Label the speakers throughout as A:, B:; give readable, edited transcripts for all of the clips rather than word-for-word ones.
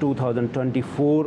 A: 2024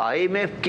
B: IMF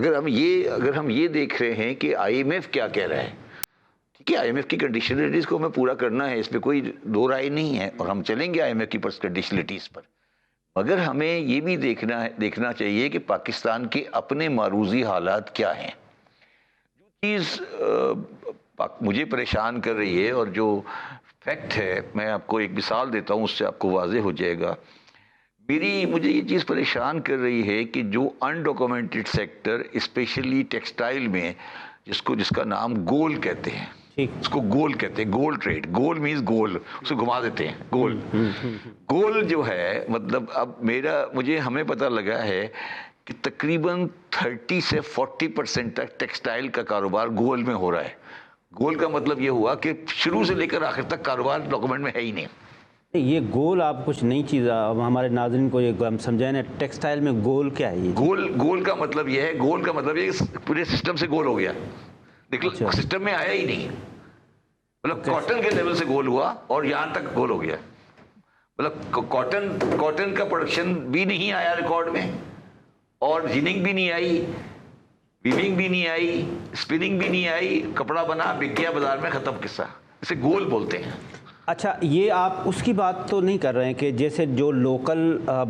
B: اگر ہم یہ دیکھ رہے ہیں کہ آئی ایم ایف کیا کہہ رہا ہے، ٹھیک ہے، آئی ایم ایف کی کنڈیشنلٹیز کو ہمیں پورا کرنا ہے، اس پہ کوئی دو رائے نہیں ہے، اور ہم چلیں گے آئی ایم ایف کی کنڈیشنلٹیز پر، مگر ہمیں یہ بھی دیکھنا چاہیے کہ پاکستان کے اپنے معروضی حالات کیا ہیں۔ جو چیز مجھے پریشان کر رہی ہے اور جو فیکٹ ہے، میں آپ کو ایک مثال دیتا ہوں، اس سے آپ کو واضح ہو جائے گا۔ مجھے یہ چیز پریشان کر رہی ہے کہ جو انڈاکومنٹڈ سیکٹر اسپیشلی ٹیکسٹائل میں، جس کا نام گول کہتے ہیں، اس کو گول کہتے ہیں، گول ٹریڈ، گول مینز گول، اسے گھما دیتے ہیں، گول جو ہے، مطلب اب ہمیں پتہ لگا ہے کہ تقریباً 30 سے 40% تک ٹیکسٹائل کا کاروبار گول میں ہو رہا ہے۔ گول کا مطلب یہ ہوا کہ شروع سے لے کر آخر تک کاروبار ڈاکومنٹ میں ہے ہی نہیں۔
A: یہ گول آپ کچھ نئی چیز ہمارے ناظرین کو یہ ہم سمجھائیں نا، ٹیکسٹائل میں گول کیا ہے؟ یہ
B: گول کا مطلب یہ ہے، پورے سسٹم سے گول ہو گیا، دیکھو سسٹم میں آیا ہی نہیں، مطلب کاٹن کے لیول سے گول ہوا اور یہاں تک گول ہو گیا، مطلب کاٹن کا پروڈکشن بھی نہیں آیا ریکارڈ میں، اور جیننگ بھی نہیں آئی، ویونگ بھی نہیں آئی، اسپننگ بھی نہیں آئی، کپڑا بنا بک گیا بازار میں، ختم قصہ، اسے گول بولتے ہیں۔
A: اچھا، یہ آپ اس کی بات تو نہیں کر رہے ہیں کہ جیسے جو لوکل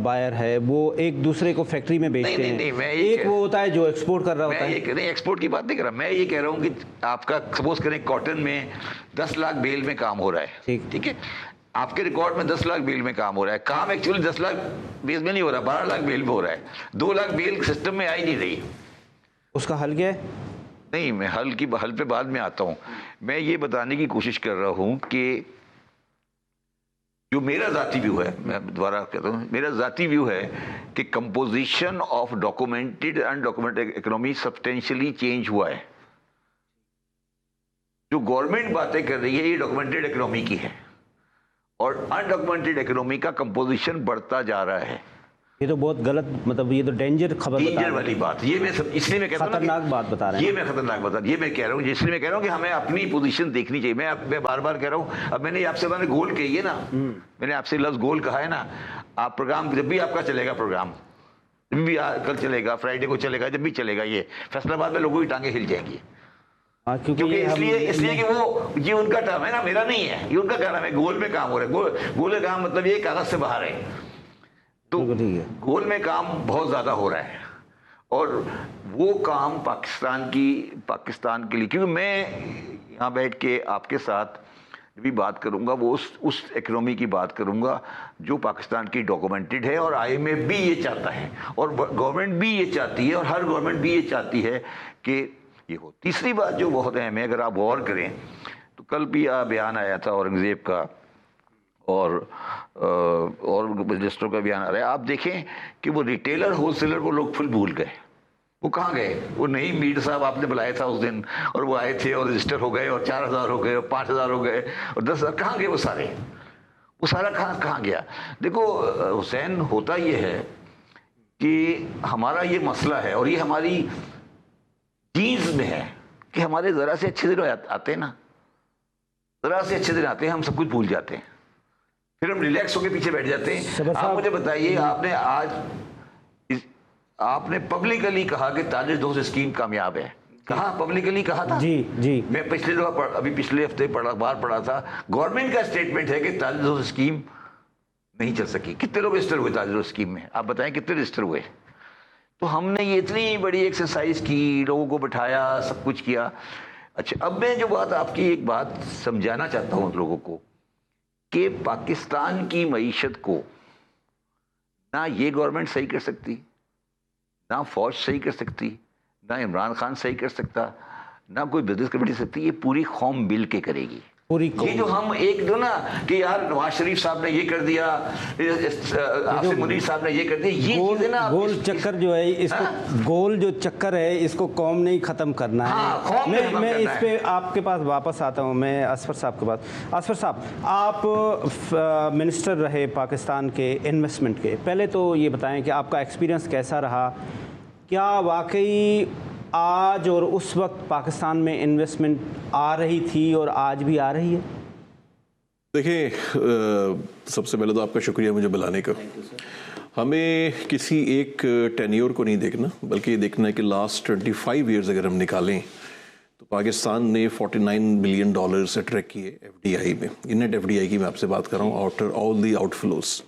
A: بائر ہے وہ ایک دوسرے کو فیکٹری میں بیچتے ہیں، ایک وہ ہوتا ہے جو ایکسپورٹ کر رہا ہوتا ہے؟
B: نہیں، ایکسپورٹ کی بات نہیں کر رہا، میں یہ کہہ رہا ہوں کہ آپ کا سپوز کریں کاٹن میں 10 لاکھ بیل میں کام ہو رہا ہے، ٹھیک ہے، آپ کے ریکارڈ میں 10 لاکھ بیل میں کام ہو رہا ہے، کام ایکچولی 10 لاکھ بیل میں نہیں ہو رہا، 12 لاکھ بیل میں ہو رہا ہے، 2 لاکھ بیل سسٹم میں آئی نہیں رہی،
A: اس کا حل کیا ہے؟
B: نہیں، میں حل پہ بعد میں آتا ہوں، میں یہ بتانے کی کوشش کر رہا ہوں کہ جو میرا ذاتی ویو ہے، میں دوبارہ کہتا ہوں، میرا ذاتی ویو ہے کہ composition of documented and documented economy substantially change ہوا ہے۔ جو گورنمنٹ باتیں کر رہی ہے یہ ڈاکومنٹڈ اکنامی کی ہے، اور انڈاکومنٹڈ اکنامی کا کمپوزیشن بڑھتا جا رہا ہے۔
A: یہ تو بہت غلط، مطلب یہ تو ڈینجر خبر
B: والی بات، یہ میں اس لیے میں کہتا ہوں
A: خطرناک بات بتا رہے ہیں،
B: یہ میں خطرناک بتا، یہ میں کہہ رہا ہوں، اس لیے میں کہہ رہا ہوں کہ ہمیں اپنی پوزیشن دیکھنی چاہیے۔ میں بار بار کہہ رہا ہوں، اب میں نے آپ سے گول کہی ہے نا، میں نے آپ سے لفظ گول کہا ہے نا، آپ پروگرام جب بھی آپ کا چلے گا، پروگرام جب بھی کل چلے گا، فرائیڈے کو چلے گا، جب بھی چلے گا، یہ فیصلہ آباد میں لوگوں کی ٹانگیں ہل جائیں گی، کیونکہ اس لیے کہ وہ یہ ان کا ٹرم ہے نا، میرا نہیں ہے، یہ ان کا کام ہے، گول میں کام ہو رہا ہے، گول کا کام مطلب یہ کاغذ سے باہر ہے، تو گول میں کام بہت زیادہ ہو رہا ہے، اور وہ کام پاکستان کے لیے، کیونکہ میں یہاں بیٹھ کے آپ کے ساتھ بھی بات کروں گا، وہ اس اکنامی کی بات کروں گا جو پاکستان کی ڈاکومنٹڈ ہے، اور آئی ایم ایف بھی یہ چاہتا ہے، اور گورنمنٹ بھی یہ چاہتی ہے، اور ہر گورنمنٹ بھی یہ چاہتی ہے کہ یہ ہو۔ تیسری بات جو بہت اہم ہے، اگر آپ غور کریں تو کل بھی بیان آیا تھا اورنگزیب کا، اور رجسٹر کا بیان آ رہا ہے، آپ دیکھیں کہ وہ ریٹیلر ہول سیلر وہ لوگ پھل بھول گئے، وہ کہاں گئے؟ وہ نہیں میر صاحب آپ نے بلایا تھا اس دن، اور وہ آئے تھے اور رجسٹر ہو گئے، اور 4000 ہو گئے، اور 5000 ہو گئے، اور 10,000، کہاں گئے وہ سارے؟ وہ سارا کہاں گیا؟ دیکھو حسین، ہوتا یہ ہے کہ ہمارا یہ مسئلہ ہے، اور یہ ہماری جینز میں ہے کہ ہمارے ذرا سے اچھے دن آتے ہیں نا، ذرا سے اچھے دن آتے ہیں، ہم سب کچھ بھول جاتے ہیں، پھر ہم ریلیکس ہو کے پیچھے بیٹھ جاتے ہیں۔ آپ مجھے بتائیے، آپ نے پبلکلی کہا کہ تاجر دوست اسکیم کامیاب ہے، کہاں پبلکلی کہا تھا؟
A: جی،
B: میں پچھلے ہفتے بار پڑھا تھا، گورنمنٹ کا اسٹیٹمنٹ ہے کہ تاجر دوست اسکیم نہیں چل سکی۔ کتنے لوگ رجسٹر ہوئے تاجر دوست اسکیم میں؟ آپ بتائیں کتنے رجسٹر ہوئے؟ تو ہم نے یہ اتنی بڑی ایکسرسائز کی، لوگوں کو بٹھایا، سب کچھ کیا۔ اچھا، اب میں جو بات آپ کی ایک بات سمجھانا چاہتا ہوں لوگوں کو، کہ پاکستان کی معیشت کو نہ یہ گورنمنٹ صحیح کر سکتی، نہ فوج صحیح کر سکتی، نہ عمران خان صحیح کر سکتا، نہ کوئی بزنس کمیٹی سکتی، یہ پوری قوم مل کے کرے گی۔ یہ جو ہم ایک دو نا کہ یار نواز شریف صاحب نے یہ کر دیا، آصف منیر صاحب نے یہ کر دیا، یہ چیزیں نا
A: گول چکر جو ہے، اس کو گول جو چکر ہے اس کو قوم نے ہی ختم کرنا ہے۔ میں اس پہ آپ کے پاس واپس آتا ہوں، میں اسفر صاحب کے پاس۔ اسفر صاحب، آپ منسٹر رہے پاکستان کے انویسٹمنٹ کے، پہلے تو یہ بتائیں کہ آپ کا ایکسپیرینس کیسا رہا؟ کیا واقعی آج اور اس وقت پاکستان میں انویسٹمنٹ آ رہی تھی اور آج بھی آ رہی ہے؟
C: دیکھیں، سب سے پہلے تو آپ کا شکریہ مجھے بلانے کا، ہمیں کسی ایک ٹینیور کو نہیں دیکھنا، بلکہ یہ دیکھنا ہے کہ لاسٹ 25 ایئرز اگر ہم نکالیں تو پاکستان نے $49 بلین اٹریکٹ کیے ایف ڈی آئی میں. نیٹ ایف ڈی آئی کی میں آپ سے بات کر رہا ہوں، after all the out flows.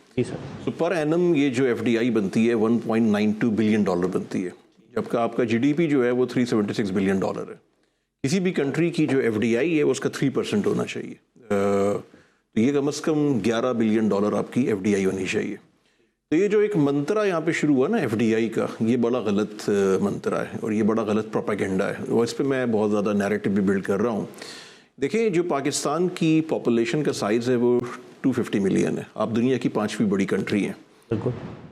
C: تو پر اینم یہ جو ایف ڈی آئی بنتی ہے $1.92 بلین بنتی ہے، جبکہ آپ کا جی ڈی پی جو ہے وہ $376 بلین ہے. کسی بھی کنٹری کی جو ایف ڈی آئی ہے اس کا 3% ہونا چاہیے، تو یہ کم از کم $11 بلین آپ کی ایف ڈی آئی ہونی چاہیے. تو یہ جو ایک منترا یہاں پہ شروع ہوا نا ایف ڈی آئی کا، یہ بڑا غلط منترا ہے اور یہ بڑا غلط پروپیگنڈا ہے، اور اس پہ میں بہت زیادہ نیریٹو بھی بلڈ کر رہا ہوں. دیکھیں جو پاکستان کی پاپولیشن کا سائز ہے وہ 250 ملین ہے، آپ دنیا کی 5ویں بڑی کنٹری ہیں.
A: بالکل.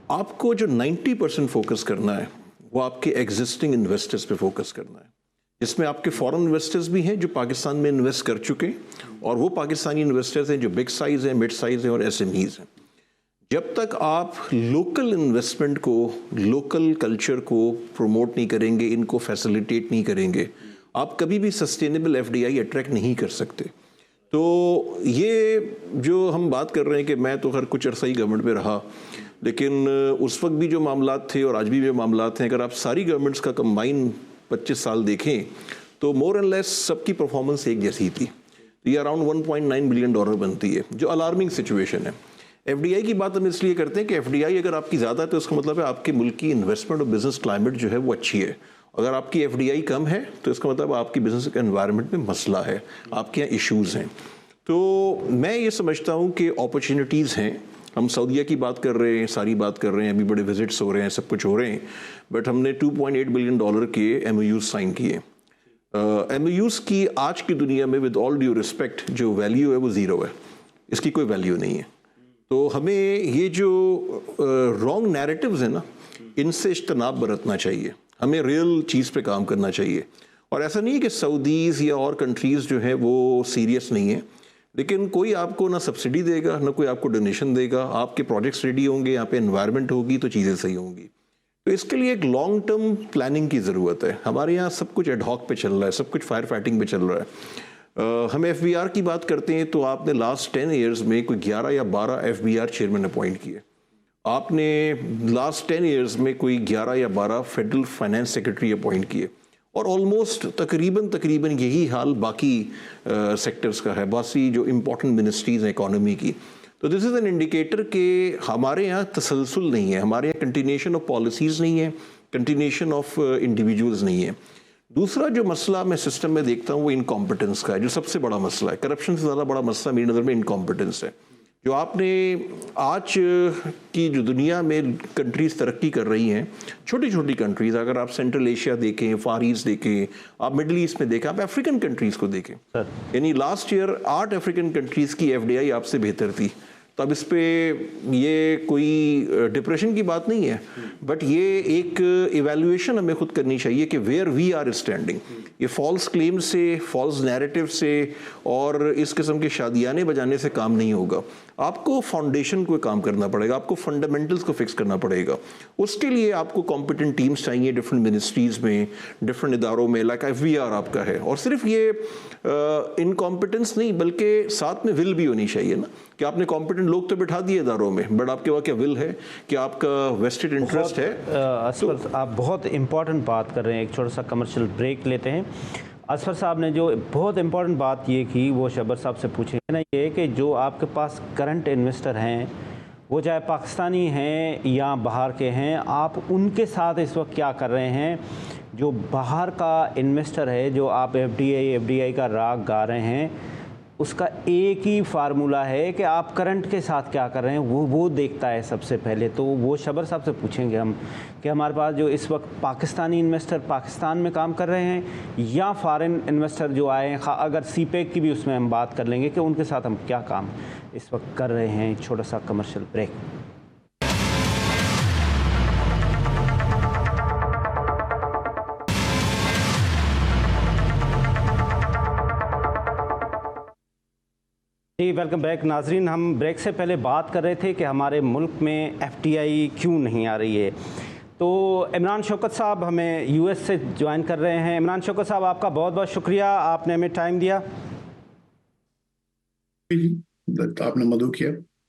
C: آپ کو جو 90% فوکس کرنا ہے وہ آپ کے ایگزسٹنگ انویسٹرز پہ فوکس کرنا ہے، جس میں آپ کے فورن انویسٹرز بھی ہیں جو پاکستان میں انویسٹ کر چکے، اور وہ پاکستانی انویسٹرز ہیں جو بگ سائز ہیں، مڈ سائز ہیں اور ایس ایم ایز ہیں. جب تک آپ لوکل انویسٹمنٹ کو، لوکل کلچر کو پروموٹ نہیں کریں گے، ان کو فیسیلیٹیٹ نہیں کریں گے، آپ کبھی بھی sustainable F D I attract نہیں کر سکتے. تو یہ جو ہم بات کر رہے ہیں کہ میں تو ہر کچھ عرصہ ہی گورنمنٹ میں رہا، لیکن اس وقت بھی جو معاملات تھے اور آج بھی جو معاملات ہیں، اگر آپ ساری گورنمنٹس کا کمبائن 25 سال دیکھیں تو مور اینڈ لیس سب کی پرفارمنس ایک جیسی تھی. یہ اراؤنڈ $1.9 بلین بنتی ہے، جو الارمنگ سچویشن ہے. ایف ڈی آئی کی بات ہم اس لیے کرتے ہیں کہ ایف ڈی آئی اگر آپ کی زیادہ ہے تو اس کا مطلب ہے آپ کے ملک کی انویسٹمنٹ اور بزنس کلائمیٹ جو ہے وہ اچھی ہے. اگر آپ کی ایف ڈی آئی کم ہے تو اس کا مطلب آپ کی بزنس انوائرمنٹ میں مسئلہ ہے، آپ کے یہاں ایشوز ہیں. تو میں یہ سمجھتا ہوں کہ اپرچونیٹیز ہیں. ہم سعودیہ کی بات کر رہے ہیں، ساری بات کر رہے ہیں، ابھی بڑے وزٹس ہو رہے ہیں، سب کچھ ہو رہے ہیں، بٹ ہم نے $2.8 بلین کے ایم او یوز سائن کیے. ایم او یوز کی آج کی دنیا میں ود آل ڈیو ریسپیکٹ جو ویلیو ہے وہ زیرو ہے، اس کی کوئی ویلیو نہیں ہے. تو ہمیں یہ جو رانگ نیریٹیوز ہیں نا، ان سے اجتناب برتنا چاہیے، ہمیں ریئل چیز پہ کام کرنا چاہیے. اور ایسا نہیں ہے کہ سعودیز یا اور کنٹریز جو ہیں وہ سیریس نہیں ہیں، لیکن کوئی آپ کو نہ سبسڈی دے گا، نہ کوئی آپ کو ڈونیشن دے گا. آپ کے پروجیکٹس ریڈی ہوں گے، یہاں پہ انوائرمنٹ ہوگی تو چیزیں صحیح ہوں گی. تو اس کے لیے ایک لانگ ٹرم پلاننگ کی ضرورت ہے. ہمارے یہاں سب کچھ ایڈ ہاک پہ چل رہا ہے، سب کچھ فائر فائٹنگ پہ چل رہا ہے. ہم ایف بی آر کی بات کرتے ہیں تو آپ نے لاسٹ 10 ایئرز میں کوئی 11 یا 12 F B R chairman appoint کیے. آپ نے لاسٹ 10 ایئرز میں کوئی 11 یا 12 فیڈرل فائنانس سیکرٹری اپوائنٹ کیے، اور آلموسٹ تقریباً یہی حال باقی سیکٹرز کا ہے، باقی جو امپورٹنٹ منسٹریز ہیں اکانومی کی. تو دس از این انڈیکیٹر کہ ہمارے یہاں تسلسل نہیں ہے، ہمارے یہاں کنٹینیوشن آف پالیسیز نہیں ہے، کنٹینیوشن آف انڈیویجولز نہیں ہے. دوسرا جو مسئلہ میں سسٹم میں دیکھتا ہوں وہ انکمپٹنس کا ہے، جو سب سے بڑا مسئلہ ہے. کرپشن سے زیادہ بڑا مسئلہ میری نظر میں انکمپٹنس ہے. جو آپ نے آج کی جو دنیا میں کنٹریز ترقی کر رہی ہیں، چھوٹی چھوٹی کنٹریز، اگر آپ سینٹرل ایشیا دیکھیں، فار ایسٹ دیکھیں، آپ مڈل ایسٹ میں دیکھیں، آپ افریقن کنٹریز کو دیکھیں، یعنی لاسٹ ایئر 8 افریقن کنٹریز کی ایف ڈی آئی آپ سے بہتر تھی. تو اب اس پہ یہ کوئی ڈپریشن کی بات نہیں ہے، بٹ یہ ایک ایویلویشن ہمیں خود کرنی چاہیے کہ ویئر وی آر اسٹینڈنگ. یہ فالس کلیم سے، فالس نیریٹو سے اور اس قسم کے شادیانے بجانے سے کام نہیں ہوگا. آپ کو فاؤنڈیشن کو کام کرنا پڑے گا، آپ کو فنڈامنٹلز کو فکس کرنا پڑے گا. اس کے لیے آپ کو کمپیٹنٹ ٹیمز چاہیے ڈفرینٹ منسٹریز میں، ڈفرینٹ اداروں میں، لائک ایف بی آر آپ کا ہے. اور صرف یہ انکمپیٹنس نہیں بلکہ ساتھ میں ول بھی ہونی چاہیے نا، کہ آپ نے کمپیٹنٹ لوگ تو بٹھا دیے اداروں میں، بٹ آپ کے وہاں کیا ول ہے، کہ آپ کا ویسٹڈ انٹرسٹ ہے.
A: آپ بہت امپورٹنٹ بات کر رہے ہیں. ایک چھوٹا سا کمرشل بریک لیتے ہیں. اصفر صاحب نے جو بہت امپورٹنٹ بات یہ کی وہ شبر صاحب سے پوچھیں گے نا، یہ کہ جو آپ کے پاس کرنٹ انویسٹر ہیں، وہ چاہے پاکستانی ہیں یا باہر کے ہیں، آپ ان کے ساتھ اس وقت کیا کر رہے ہیں؟ جو باہر کا انویسٹر ہے، جو آپ ایف ڈی آئی کا راگ گا رہے ہیں، اس کا ایک ہی فارمولہ ہے کہ آپ کرنٹ کے ساتھ کیا کر رہے ہیں، وہ دیکھتا ہے سب سے پہلے. تو وہ شبر صاحب سے پوچھیں گے ہم کہ ہمارے پاس جو اس وقت پاکستانی انویسٹر پاکستان میں کام کر رہے ہیں یا فارن انویسٹر جو آئے ہیں، اگر سی پیک کی بھی اس میں ہم بات کر لیں گے کہ ان کے ساتھ ہم کیا کام اس وقت کر رہے ہیں. چھوٹا سا کمرشل بریک. جی ویلکم بیک ناظرین. ہم بریک سے پہلے بات کر رہے تھے کہ ہمارے ملک میں ایف ڈی آئی کیوں نہیں آ رہی ہے. تو عمران شوکت صاحب ہمیں یو ایس سے جوائن کر رہے ہیں. عمران شوکت صاحب آپ کا بہت بہت شکریہ، آپ نے ہمیں ٹائم دیا.
D: آپ نے مدعو کیا.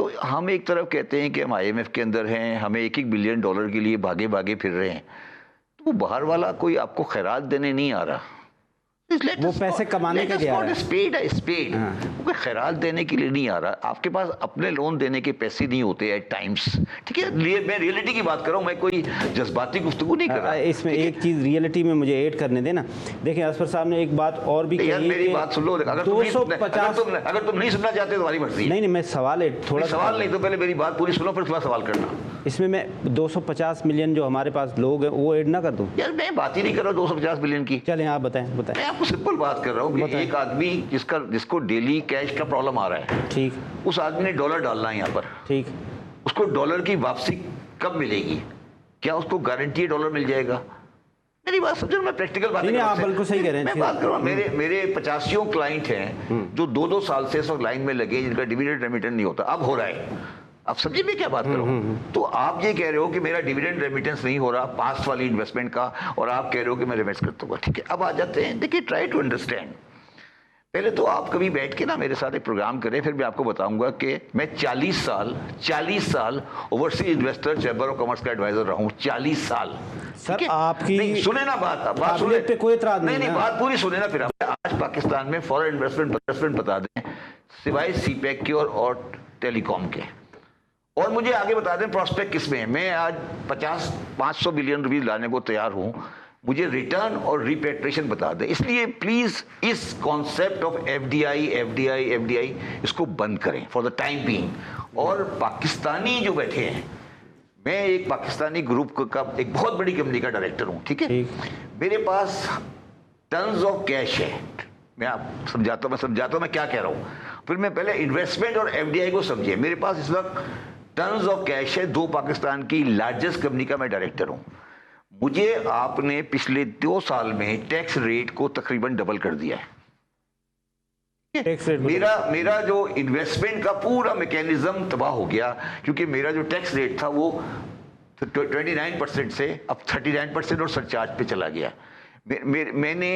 B: تو ہم ایک طرف کہتے ہیں کہ ہم IMF کے اندر ہیں, ہمیں $1 بلین کے لیے بھاگے بھاگے پھر رہے ہیں, تو وہ باہر والا کوئی آپ کو خیرات دینے نہیں آ رہا,
A: وہ پیسے کمانے کے لیے آ رہا ہے.
B: اسپیڈ وہ کوئی خیرات دینے کے لیے نہیں آ رہا. آپ کے پاس اپنے لون دینے کے پیسے نہیں ہوتے ایٹ ٹائمز, ٹھیک ہے. میں ریئلٹی کی بات کر رہا ہوں, میں کوئی جذباتی گفتگو نہیں کر رہا.
A: اس میں ایک چیز ریئلٹی میں مجھے ایڈ کرنے دینا. دیکھیں اصفر صاحب نے ایک بات اور بھی کہی,
B: میری بات سن لو. اگر تم نہیں سننا چاہتے تو تمہاری مرضی.
A: نہیں میں سوال ہے تھوڑا,
B: سوال نہیں تو پہلے میری بات پوری سنو پھر تھوڑا سوال کرنا.
A: اس میں 250 ملین جو ہمارے پاس لوگ ہیں وہ ایڈ نہ کر دوں.
B: یار میں بات ہی نہیں کر رہا 250 ملین کی.
A: چلیں آپ بتائیں.
B: میں آپ کو سمپل بات کر رہا ہوں کہ ایک آدمی جس کو ڈیلی کیش کا پرابلم آ رہا ہے,
A: ٹھیک,
B: اس آدمی نے ڈالر ڈالنا ہے یہاں پر,
A: ٹھیک,
B: اس کو ڈالر کی واپسی کب ملے گی؟ کیا اس کو گارنٹی ڈالر مل جائے گا؟ میری بات سمجھو, میں پریکٹیکل بات
A: نہیں, آپ بالکل صحیح کہہ رہے ہیں.
B: میں بات کر رہا ہوں میرے 85 کلائنٹ ہیں جو 2 سال سے اس وقت لائن میں لگے, جن کا ڈیویڈنڈ ریمیٹنس نہیں ہوتا, اب ہو رہا ہے. اب سمجھے میں کیا بات کر رہا ہوں. تو آپ یہ کہہ رہے ہو کہ میرا ڈیویڈنڈ ریمیٹنس نہیں ہو رہا پاسٹ والی انویسٹمنٹ کا, اور آپ کہہ رہے ہو کہ میں ریمیٹ کرتا ہوں. ٹھیک ہے, اب آ جاتے ہیں. دیکھیے ٹرائی ٹو انڈرسٹینڈ. پہلے تو آپ کبھی بیٹھ کے نا میرے ساتھ ایک پروگرام کریں, پھر میں آپ کو بتاؤں گا کہ میں 40 سال overseas investor chamber of commerce کا ایڈوائزر رہا ہوں. 40 سال.
A: سر آپ کی
B: سنیں نا بات سنیں
A: پہ کوئی اعتراض
B: نہیں, بات پوری سنیں نا. پھر آج پاکستان میں فورن انویسٹمنٹ بتا دیں سوائے سی پیک کے اور ٹیلی کام کے, اور مجھے آگے بتا دیں پراسپیکٹ کس میں ہے. میں آج 500 بلین روپیز لانے کو تیار ہوں, مجھے ریٹرن اور ریپیٹریشن بتا دیں. اس لیے پلیز اس کانسیپٹ آف FDI اس کو بند کریں فار دا ٹائم بینگ. اور پاکستانی جو بیٹھے ہیں, میں ایک پاکستانی گروپ کا ایک بہت بڑی کمپنی کا ڈائریکٹر ہوں, ٹھیک ہے. میرے پاس ٹنز آف کیش ہے. میں آپ سمجھاتا ہوں میں کیا کہہ رہا ہوں, پھر میں پہلے انویسٹمنٹ اور FDI کو سمجھے. میرے پاس اس وقت ٹنز آف کیش ہے. 2 پاکستان کی لارجسٹ کمپنی کا میں ڈائریکٹر ہوں. مجھے آپ نے پچھلے 2 سال میں ٹیکس ریٹ کو تقریباً ڈبل کر دیا ہے. میرا جو انویسٹمنٹ کا پورا میکینزم تباہ ہو گیا, کیونکہ میرا جو ٹیکس ریٹ تھا وہ 29% سے اب 39% اور سرچارج پہ چلا گیا. میں نے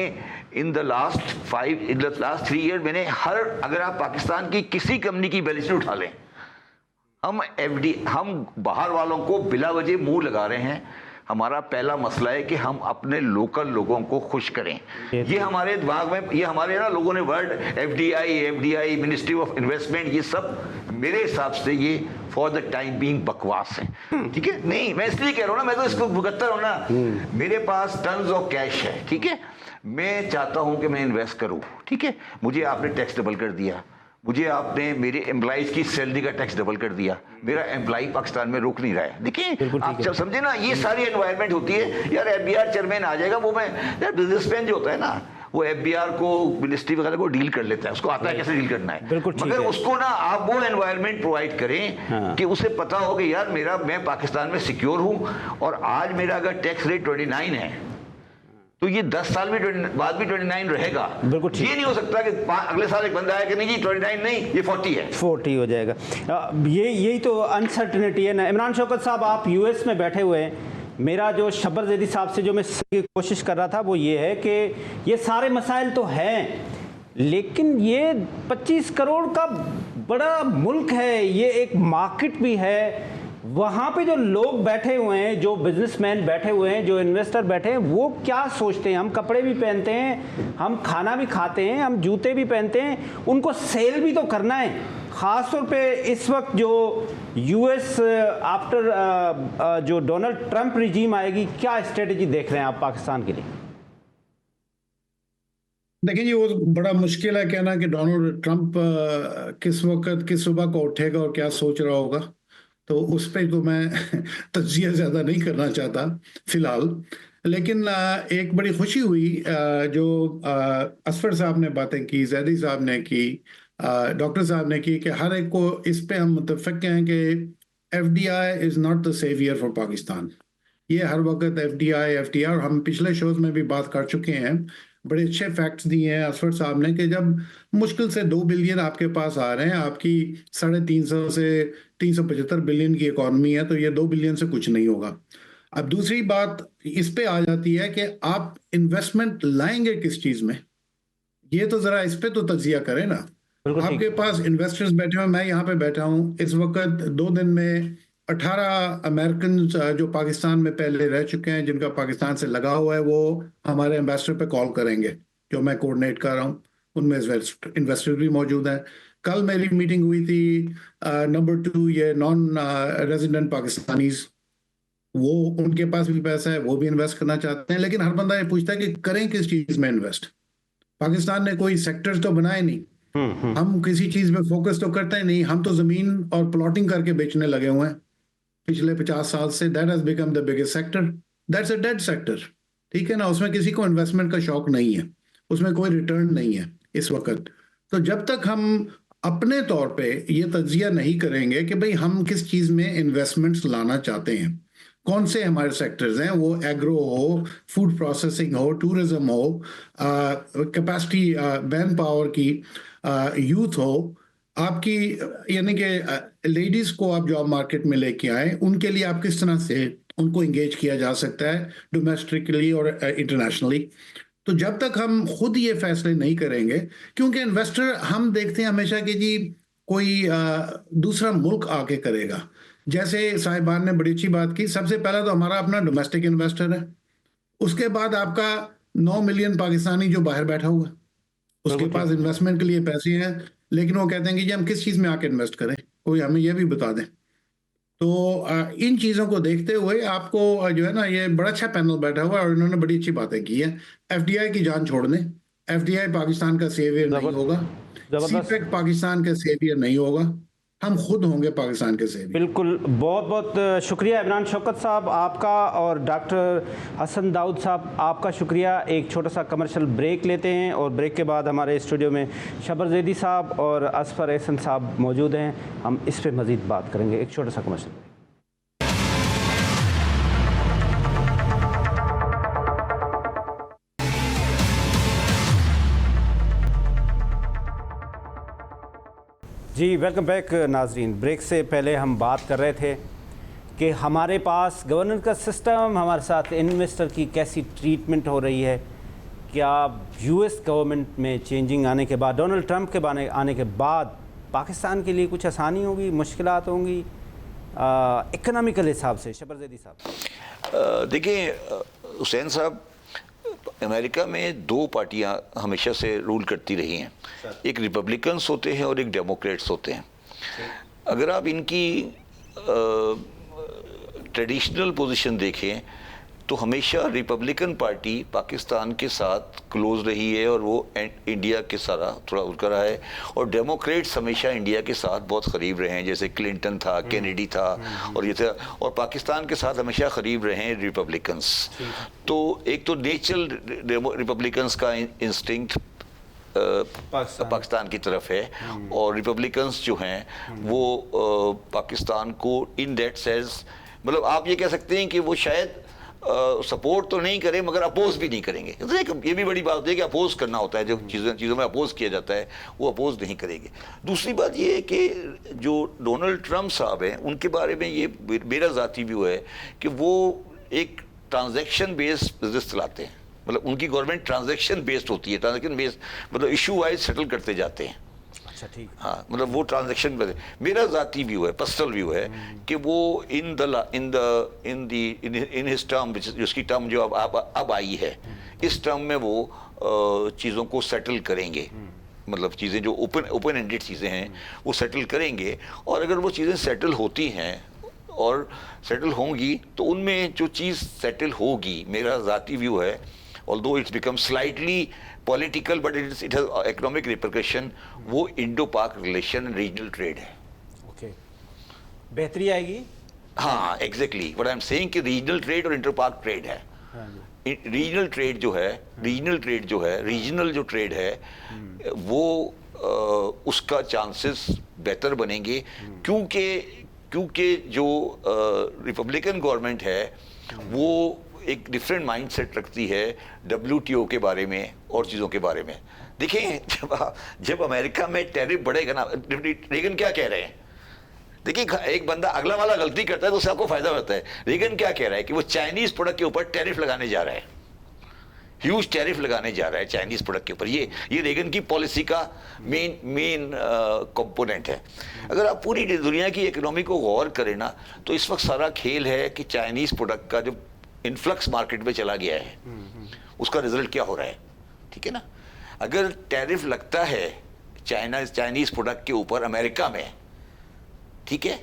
B: ان دا لاسٹ 3 ایئر میں نے اگر آپ پاکستان کی کسی کمپنی کی بیلنس شیٹ اٹھا لیں, ہم باہر والوں کو بلا وجہ منہ لگا رہے ہیں. ہمارا پہلا مسئلہ ہے کہ ہم اپنے لوکل لوگوں کو خوش کریں. یہ ہمارے دماغ میں, یہ ہمارے نا لوگوں نے word FDI ministry of investment, یہ سب میرے حساب سے یہ فار دا ٹائم بینگ بکواس ہے. ٹھیک ہے, نہیں میں اس لیے کہہ رہا ہوں نا, میں تو اس کو بھگتتا ہوں نا. میرے پاس ٹنز آف کیش ہے, ٹھیک ہے. میں چاہتا ہوں کہ میں انویسٹ کروں, ٹھیک ہے. مجھے آپ نے ٹیکس ڈبل کر دیا, مجھے آپ نے میرے امپلائیز کی سیلری کا ٹیکس ڈبل کر دیا. میرا امپلائی پاکستان میں روک نہیں رہا ہے. دیکھیں آپ جب سمجھے نا, یہ ساری انوائرمنٹ ہوتی ہے. یار FBR چیئرمین آ جائے گا, وہ میں یار بزنس مین جو ہوتا ہے نا, وہ FBR کو منسٹری وغیرہ کو ڈیل کر لیتا ہے, اس کو آتا ہے کیسے ڈیل کرنا ہے. مگر اس کو نا آپ وہ انوائرمنٹ پرووائڈ کریں کہ اسے پتا ہو کہ یار میں پاکستان میں سیکیور ہوں, اور آج میرا اگر ٹیکس ریٹ 29 ہے تو یہ 10 سال بعد بھی 29 رہے گا. یہ نہیں ہو سکتا کہ اگلے سال ایک بندہ آیا کہ نہیں جی 29 نہیں, یہ 40 ہے,
A: 40 ہو جائے گا. یہی تو انسرٹنٹی ہے نا. عمران شوکت صاحب آپ US میں بیٹھے ہوئے ہیں. میرا جو شبر زیدی صاحب سے جو میں کوشش کر رہا تھا وہ یہ ہے کہ یہ سارے مسائل تو ہیں, لیکن یہ 25 کروڑ کا بڑا ملک ہے, یہ ایک مارکیٹ بھی ہے. وہاں پہ جو لوگ بیٹھے ہوئے ہیں, جو بزنس مین بیٹھے ہوئے ہیں, جو انویسٹر بیٹھے ہیں, وہ کیا سوچتے ہیں؟ ہم کپڑے بھی پہنتے ہیں, ہم کھانا بھی کھاتے ہیں, ہم جوتے بھی پہنتے ہیں, ان کو سیل بھی تو کرنا ہے. خاص طور پہ اس وقت جو US آفٹر جو ڈونلڈ ٹرمپ ریجیم آئے گی, کیا اسٹریٹجی دیکھ رہے ہیں آپ پاکستان کے لیے؟
E: دیکھیں جی, وہ بڑا مشکل ہے کہنا کہ ڈونلڈ ٹرمپ کس وقت کس صبح کو اٹھے گا اور کیا سوچ رہا ہوگا. تو اس پہ تو میں تجزیہ زیادہ نہیں کرنا چاہتا فی الحال. لیکن ایک بڑی خوشی ہوئی جو اصفر صاحب نے باتیں کی, زیدی صاحب نے کی, ڈاکٹر صاحب نے کی, کہ ہر ایک کو اس پہ ہم متفق ہیں کہ FDI is not the severe for Pakistan. یہ ہر وقت FDI اور ہم پچھلے شوز میں بھی بات کر چکے ہیں. بڑے اچھے فیکٹس دیے ہیں اصفر صاحب نے کہ جب مشکل سے 2 بلین آپ کے پاس آ رہے ہیں, آپ کی 350 سے 375 بلین کی اکانومی ہے, تو یہ 2 بلین سے کچھ نہیں ہوگا. اب دوسری بات اس پہ آ جاتی ہے کہ آپ انویسٹمنٹ لائیں گے کس چیز میں, یہ تو ذرا اس پہ تو تجزیہ کریں نا. آپ کے پاس انویسٹرز بیٹھے ہیں, میں یہاں پہ بیٹھا ہوں اس وقت 2 دن میں 18 امریکنز جو پاکستان میں پہلے رہ چکے ہیں, جن کا پاکستان سے لگا ہوا ہے, وہ ہمارے ایمبیسڈر پہ کال کریں گے جو میں کوآرڈینیٹ کر رہا ہوں. ان میں انویسٹر بھی موجود ہیں. کل میری میٹنگ ہوئی تھی نمبر 2 یہ نان ریزیڈنٹ پاکستانیز, وہ ان کے پاس بھی پیسہ ہے, وہ بھی انویسٹ کرنا چاہتے ہیں, لیکن ہر بندہ یہ پوچھتا ہے کہ کریں کس چیز میں انویسٹ. پاکستان نے کوئی سیکٹرز تو بنائے نہیں, ہم کسی چیز میں فوکس تو کرتے ہی نہیں. ہم تو زمین اور پلاٹنگ کر کے بیچنے لگے ہوئے ہیں پچھلے 50 سال سے. That has become the biggest sector. That's a dead sector, ٹھیک ہے نا. اس میں کسی کو انویسٹمنٹ کا شوق نہیں ہے, اس میں کوئی ریٹرن نہیں ہے اس وقت. تو جب تک ہم اپنے طور پہ یہ تجزیہ نہیں کریں گے کہ بھئی ہم کس چیز میں انویسٹمنٹس لانا چاہتے ہیں, کون سے ہمارے سیکٹرز ہیں, وہ ایگرو ہو, فوڈ پروسیسنگ ہو, ٹورزم ہو, کیپیسٹی مین پاور کی, یوتھ ہو, آپ کی یعنی کہ لیڈیز کو آپ جاب مارکیٹ میں لے کے آئیں, ان کے لیے آپ کس طرح سے ان کو انگیج کیا جا سکتا ہے ڈومیسٹکلی اور انٹرنیشنلی. تو جب تک ہم خود یہ فیصلے نہیں کریں گے, کیونکہ انویسٹر ہم دیکھتے ہیں ہمیشہ کہ جی کوئی دوسرا ملک آ کے کرے گا. جیسے صاحبان نے بڑی اچھی بات کی, سب سے پہلا تو ہمارا اپنا ڈومیسٹک انویسٹر ہے, اس کے بعد آپ کا 9 ملین پاکستانی جو باہر بیٹھا ہوا ہے, اس کے پاس انویسٹمنٹ کے لیے پیسے ہیں, لیکن وہ کہتے ہیں کہ جی ہم کس چیز میں آ کے انویسٹ کریں, کوئی ہمیں یہ بھی بتا دیں. تو ان چیزوں کو دیکھتے ہوئے آپ کو جو ہے نا, یہ بڑا اچھا پینل بیٹھا ہوا ہے اور انہوں نے بڑی اچھی باتیں کی ہیں. ایف ڈی آئی کی جان چھوڑ دیں, ایف ڈی آئی پاکستان کا سیویئر نہیں ہوگا, سی پیک پاکستان کا سیویئر نہیں ہوگا, ہم خود ہوں گے پاکستان کے سیویئر.
A: بالکل, بہت بہت شکریہ عمران شوکت صاحب آپ کا, اور ڈاکٹر حسن داؤد صاحب آپ کا شکریہ. ایک چھوٹا سا کمرشل بریک لیتے ہیں, اور بریک کے بعد ہمارے اسٹوڈیو میں شبر زیدی صاحب اور اصفر احسن صاحب موجود ہیں, ہم اس پہ مزید بات کریں گے. ایک چھوٹا سا کمرشل بریک. جی ویلکم بیک ناظرین. بریک سے پہلے ہم بات کر رہے تھے کہ ہمارے پاس گورننس کا سسٹم, ہمارے ساتھ انویسٹر کی کیسی ٹریٹمنٹ ہو رہی ہے. کیا یو ایس گورنمنٹ میں چینجنگ آنے کے بعد, ڈونلڈ ٹرمپ کے آنے کے بعد پاکستان کے لیے کچھ آسانی ہوگی, مشکلات ہوں گی اکنامیکل حساب سے؟ شبر زیدی صاحب.
B: دیکھیں حسین صاحب, امریکہ میں 2 پارٹیاں ہمیشہ سے رول کرتی رہی ہیں, ایک ریپبلکنس ہوتے ہیں اور ایک ڈیموکریٹس ہوتے ہیں. اگر آپ ان کی ٹریڈیشنل پوزیشن دیکھیں تو ہمیشہ ریپبلکن پارٹی پاکستان کے ساتھ کلوز رہی ہے اور وہ انڈیا کے سارا تھوڑا ادھر رہا ہے, اور ڈیموکریٹس ہمیشہ انڈیا کے ساتھ بہت قریب رہے ہیں, جیسے کلنٹن تھا, کینیڈی تھا, اور یہ تھا, اور پاکستان کے ساتھ ہمیشہ قریب رہے ہیں ریپبلکنس. تو ایک تو نیچرل ریپبلکنس کا انسٹنکٹ پاکستان کی طرف ہے, اور ریپبلکنس جو ہیں وہ پاکستان کو ان دیٹ سینس, مطلب آپ یہ کہہ سکتے ہیں کہ وہ شاید سپورٹ تو نہیں کریں مگر اپوز بھی نہیں کریں گے. یہ بھی بڑی بات ہے کہ اپوز کرنا ہوتا ہے, جو چیزوں میں اپوز کیا جاتا ہے وہ اپوز نہیں کریں گے. دوسری بات یہ ہے کہ جو ڈونلڈ ٹرمپ صاحب ہیں ان کے بارے میں یہ میرا ذاتی ویو ہے کہ وہ ایک ٹرانزیکشن بیسڈ بزنس چلاتے ہیں, مطلب ان کی گورنمنٹ ٹرانزیکشن بیسڈ ہوتی ہے, ٹرانزیکشن بیسڈ مطلب ایشو وائز سیٹل کرتے جاتے ہیں.
A: اچھا ٹھیک,
B: ہاں مطلب وہ ٹرانزیکشن میرا ذاتی ویو ہے, پرسنل ویو ہے کہ وہ ان ہز ٹرم, جس کی ٹرم جو اب آئی ہے, اس ٹرم میں وہ چیزوں کو سیٹل کریں گے, مطلب چیزیں جو اوپن اینڈڈ چیزیں ہیں وہ سیٹل کریں گے. اور اگر وہ چیزیں سیٹل ہوتی ہیں اور سیٹل ہوں گی تو ان میں جو چیز سیٹل ہوگی, میرا ذاتی ویو ہے, although it's become slightly political but it has economic repercussion, وہ انڈو پاک ریلیشن ریجنل ٹریڈ ہے.
A: اوکے, بہتری آئے گی.
B: ہاں ایگزیکٹلی what I'm saying کہ ریجنل ٹریڈ اور انڈو پاک ٹریڈ ہے. ریجنل ٹریڈ جو ہے, ریجنل جو ٹریڈ ہے وہ اس کا چانسز بہتر بنیں گے, کیونکہ جو ریپبلکن گورنمنٹ ہے وہ ایک ڈفرینٹ مائنڈ سیٹ رکھتی ہے WTO کے بارے میں اور چیزوں کے بارے میں. دیکھیں جب امریکہ میں ٹیرف بڑھے گا نا, ریگن کیا کہہ رہے ہیں, دیکھیں ایک بندہ اگلا والا غلطی کرتا ہے تو اس سے آپ کو فائدہ ہوتا ہے. ریگن کیا کہہ رہا ہے کہ وہ چائنیز پروڈکٹ کے اوپر ٹیرف لگانے جا رہا ہے. ہیوج ٹیرف لگانے جا رہا ہے چائنیز پروڈکٹ کے اوپر. یہ ریگن کی پالیسی کا مین کمپوننٹ ہے. اگر آپ پوری دنیا کی اکنامی کو غور کریں نا تو اس وقت سارا کھیل ہے کہ چائنیز پروڈکٹ کا جو انفلکس مارکیٹ میں چلا گیا ہے اس کا رزلٹ کیا ہو رہا ہے. ٹھیک ہے نا. اگر ٹیرف لگتا ہے چائنیز پروڈکٹ کے اوپر امریکہ میں, ٹھیک ہے,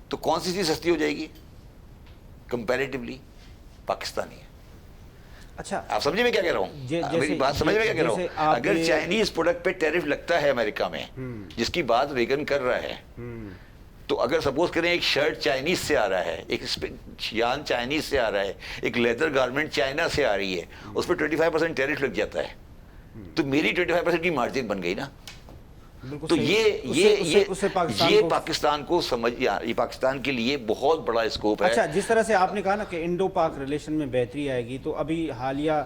B: تو کون سی چیز سستی ہو جائے گی کمپیریٹیولی؟ پاکستانی ہے.
A: اچھا,
B: آپ سمجھے میں کیا کہہ رہا ہوں؟ میری بات سمجھ میں کیا کہہ رہا ہوں؟ اگر چائنیز پروڈکٹ پہ ٹیرف لگتا ہے امریکہ میں, جس کی بات ریگن کر رہا ہے, تو اگر سپوز کریں ایک شرٹ چائنیز سے آ رہا ہے, ایک یان چائنیز سے آ رہا ہے, ایک لیدر گارمنٹ چائنا سے آ رہی ہے, اس پہ 25% ٹیرف لگ جاتا ہے, تو میری 25% کی مارجن بن گئی نا. تو یہ پاکستان کو سمجھ, یہ پاکستان کے لیے بہت بڑا اسکوپ ہے.
A: اچھا, جس طرح سے آپ نے کہا نا کہ انڈو پاک ریلیشن میں بہتری آئے گی, تو ابھی حالیہ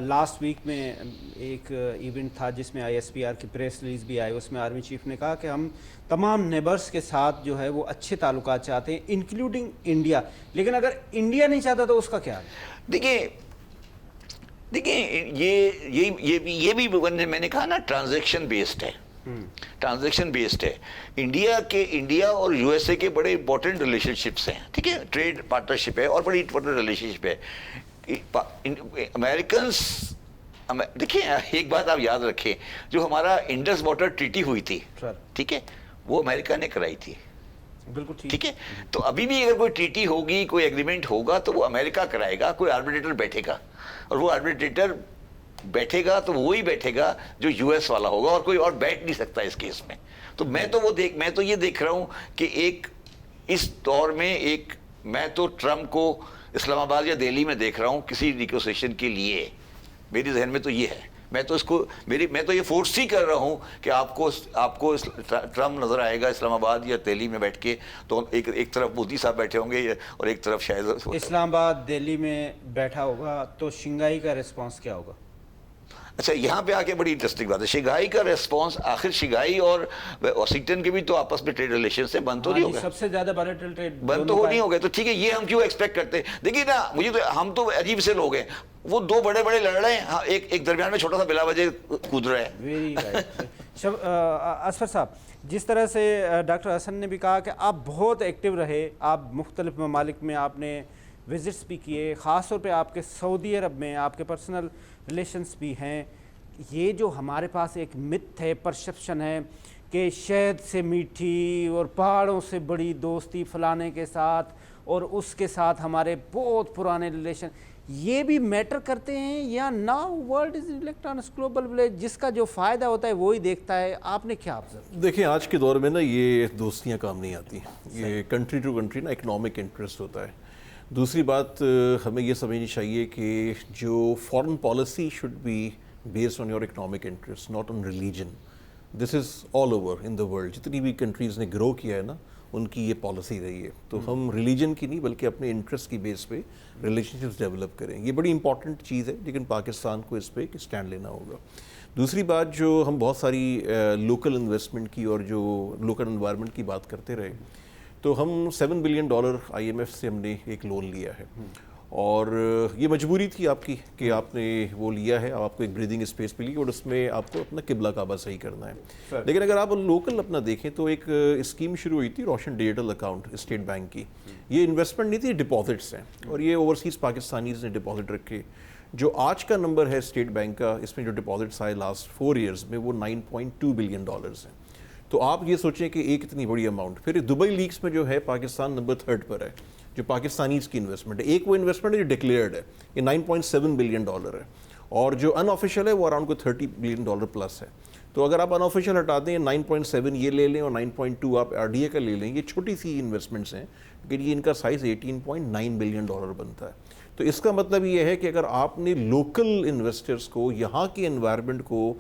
A: لاسٹ ویک میں ایک ایونٹ تھا جس میں ISPR کی پریس ریلیز بھی آئی. اس میں آرمی چیف نے کہا کہ ہم تمام نیبرز کے ساتھ جو ہے وہ اچھے تعلقات چاہتے ہیں انکلوڈنگ انڈیا. لیکن اگر انڈیا نہیں چاہتا تو اس کا کیا ہے؟
B: دیکھیں یہ بھی میں نے کہا نا ٹرانزیکشن بیسڈ ہے. ٹرانزیکشن بیسڈ ہے. انڈیا اور USA کے بڑے امپورٹنٹ ریلیشن شپس ہیں. ٹھیک ہے, ٹریڈ پارٹنرشپ ہے اور بڑی امپورٹنٹ ریلیشن شپ ہے. امریکنس, دیکھیں ایک بات آپ یاد رکھیں, جو ہمارا انڈس واٹر ٹریٹی ہوئی تھی, ٹھیک ہے, وہ امریکہ نے کرائی تھی.
A: بالکل
B: ٹھیک ہے. تو ابھی بھی اگر کوئی ٹریٹی ہوگی, کوئی ایگریمنٹ ہوگا, تو وہ امریکہ کرائے گا. کوئی آربیٹریٹر بیٹھے گا, اور وہ آربیٹریٹر بیٹھے گا تو وہی بیٹھے گا جو US والا ہوگا, اور کوئی اور بیٹھ نہیں سکتا اس کیس میں. تو میں تو یہ دیکھ رہا ہوں کہ ایک اس دور میں میں تو ٹرمپ کو اسلام آباد یا دہلی میں دیکھ رہا ہوں کسی نیگوسیشن کے لیے. میری ذہن میں تو یہ ہے. میں تو یہ فورس ہی کر رہا ہوں کہ آپ کو ٹرمپ نظر آئے گا اسلام آباد یا دہلی میں بیٹھ کے, تو ایک طرف مودی صاحب بیٹھے ہوں گے اور ایک طرف شاید
A: اسلام آباد دہلی میں بیٹھا ہوگا, تو شنگھائی کا ریسپانس کیا ہوگا؟
B: اچھا, یہاں پہ آ کے بڑی انٹرسٹنگ بات ہے. شنگھائی کا ریسپانس, آخر شنگھائی اور واشنگٹن کے بھی تو آپس میں ٹریڈ ریلیشن سے بند تو نہیں ہوگا.
A: سب سے زیادہ بائلیٹرل ٹریڈ
B: بند تو نہیں ہو گئے. تو ٹھیک ہے, یہ ہم کیوں ایکسپیکٹ کرتے ہیں؟ دیکھیے نا, ہم تو عجیب سے لوگ ہیں. وہ دو بڑے لڑ رہے ہیں, ایک درمیان میں چھوٹا سا بلا وجہ کود رہا ہے.
A: Very right. اصفر صاحب, جس طرح سے ڈاکٹر حسن نے بھی کہا کہ آپ بہت ایکٹیو رہے, آپ مختلف ممالک میں آپ نے وزٹس بھی کیے, خاص طور پہ آپ کے سعودی عرب میں آپ کے پرسنل ریلیشنس بھی ہیں. یہ جو ہمارے پاس ایک متھ ہے, پرسیپشن ہے کہ شہد سے میٹھی اور پہاڑوں سے بڑی دوستی فلانے کے ساتھ, اور اس کے ساتھ ہمارے بہت پرانے ریلیشن, یہ بھی میٹر کرتے ہیں, یا now world is electrons global village, جس کا جو فائدہ ہوتا ہے وہی دیکھتا ہے؟ آپ نے کیا آبزرو؟
C: دیکھیں, آج کے دور میں نا یہ دوستیاں کام نہیں آتی. یہ کنٹری ٹو کنٹری نا اکنامک انٹرسٹ ہوتا ہے. دوسری بات ہمیں یہ سمجھنی چاہیے کہ جو foreign policy should be based on your economic interests, not on religion. This is all over in the world. جتنی بھی کنٹریز نے گرو کیا ہے نا, ان کی یہ پالیسی رہی ہے. تو ہم ریلیجن کی نہیں بلکہ اپنے انٹرسٹ کی بیس پہ ریلیشن شپس ڈیولپ کریں. یہ بڑی امپورٹنٹ چیز ہے, لیکن پاکستان کو اس پہ ایک اسٹینڈ لینا ہوگا. دوسری بات, جو ہم بہت ساری لوکل انویسٹمنٹ کی اور جو لوکل انوائرمنٹ کی بات کرتے رہے, تو ہم $7 بلین IMF سے ہم نے ایک لون لیا ہے, اور یہ مجبوری تھی آپ کی کہ آپ نے وہ لیا ہے. آپ کو ایک بریدنگ اسپیس ملی اور اس میں آپ کو اپنا قبلہ کعبہ صحیح کرنا ہے. لیکن اگر آپ لوکل اپنا دیکھیں تو ایک اسکیم شروع ہوئی تھی روشن ڈیجیٹل اکاؤنٹ اسٹیٹ بینک کی. یہ انویسٹمنٹ نہیں تھی, ڈپازٹس ہیں, اور یہ اوورسیز پاکستانیز نے ڈپازٹ رکھے. جو آج کا نمبر ہے اسٹیٹ بینک کا, اس میں جو ڈپازٹس آئے لاسٹ 4 ایئرز میں, وہ $9.2 بلین ہیں. تو آپ یہ سوچیں کہ ایک اتنی بڑی اماؤنٹ. پھر دبئی لیگس میں جو ہے پاکستان نمبر 3 پر ہے, جو پاکستانیز کی انویسٹمنٹ ہے. ایک وہ انویسٹمنٹ ہے جو ڈکلیئرڈ ہے, یہ $9.7 بلین ہے, اور جو ان آفیشیل ہے وہ اراؤنڈ کو $30 بلین پلس ہے. تو اگر آپ ان آفیشیل ہٹا دیں, 9.7 یہ لے لیں اور 9.2 آپ RDA کا لے لیں, یہ چھوٹی سی انویسٹمنٹس ہیں, لیکن یہ ان کا سائز $18.9 بلین بنتا ہے. تو اس کا مطلب یہ ہے کہ اگر آپ نے لوکل انویسٹرز کو, یہاں کی انوائرمنٹ کو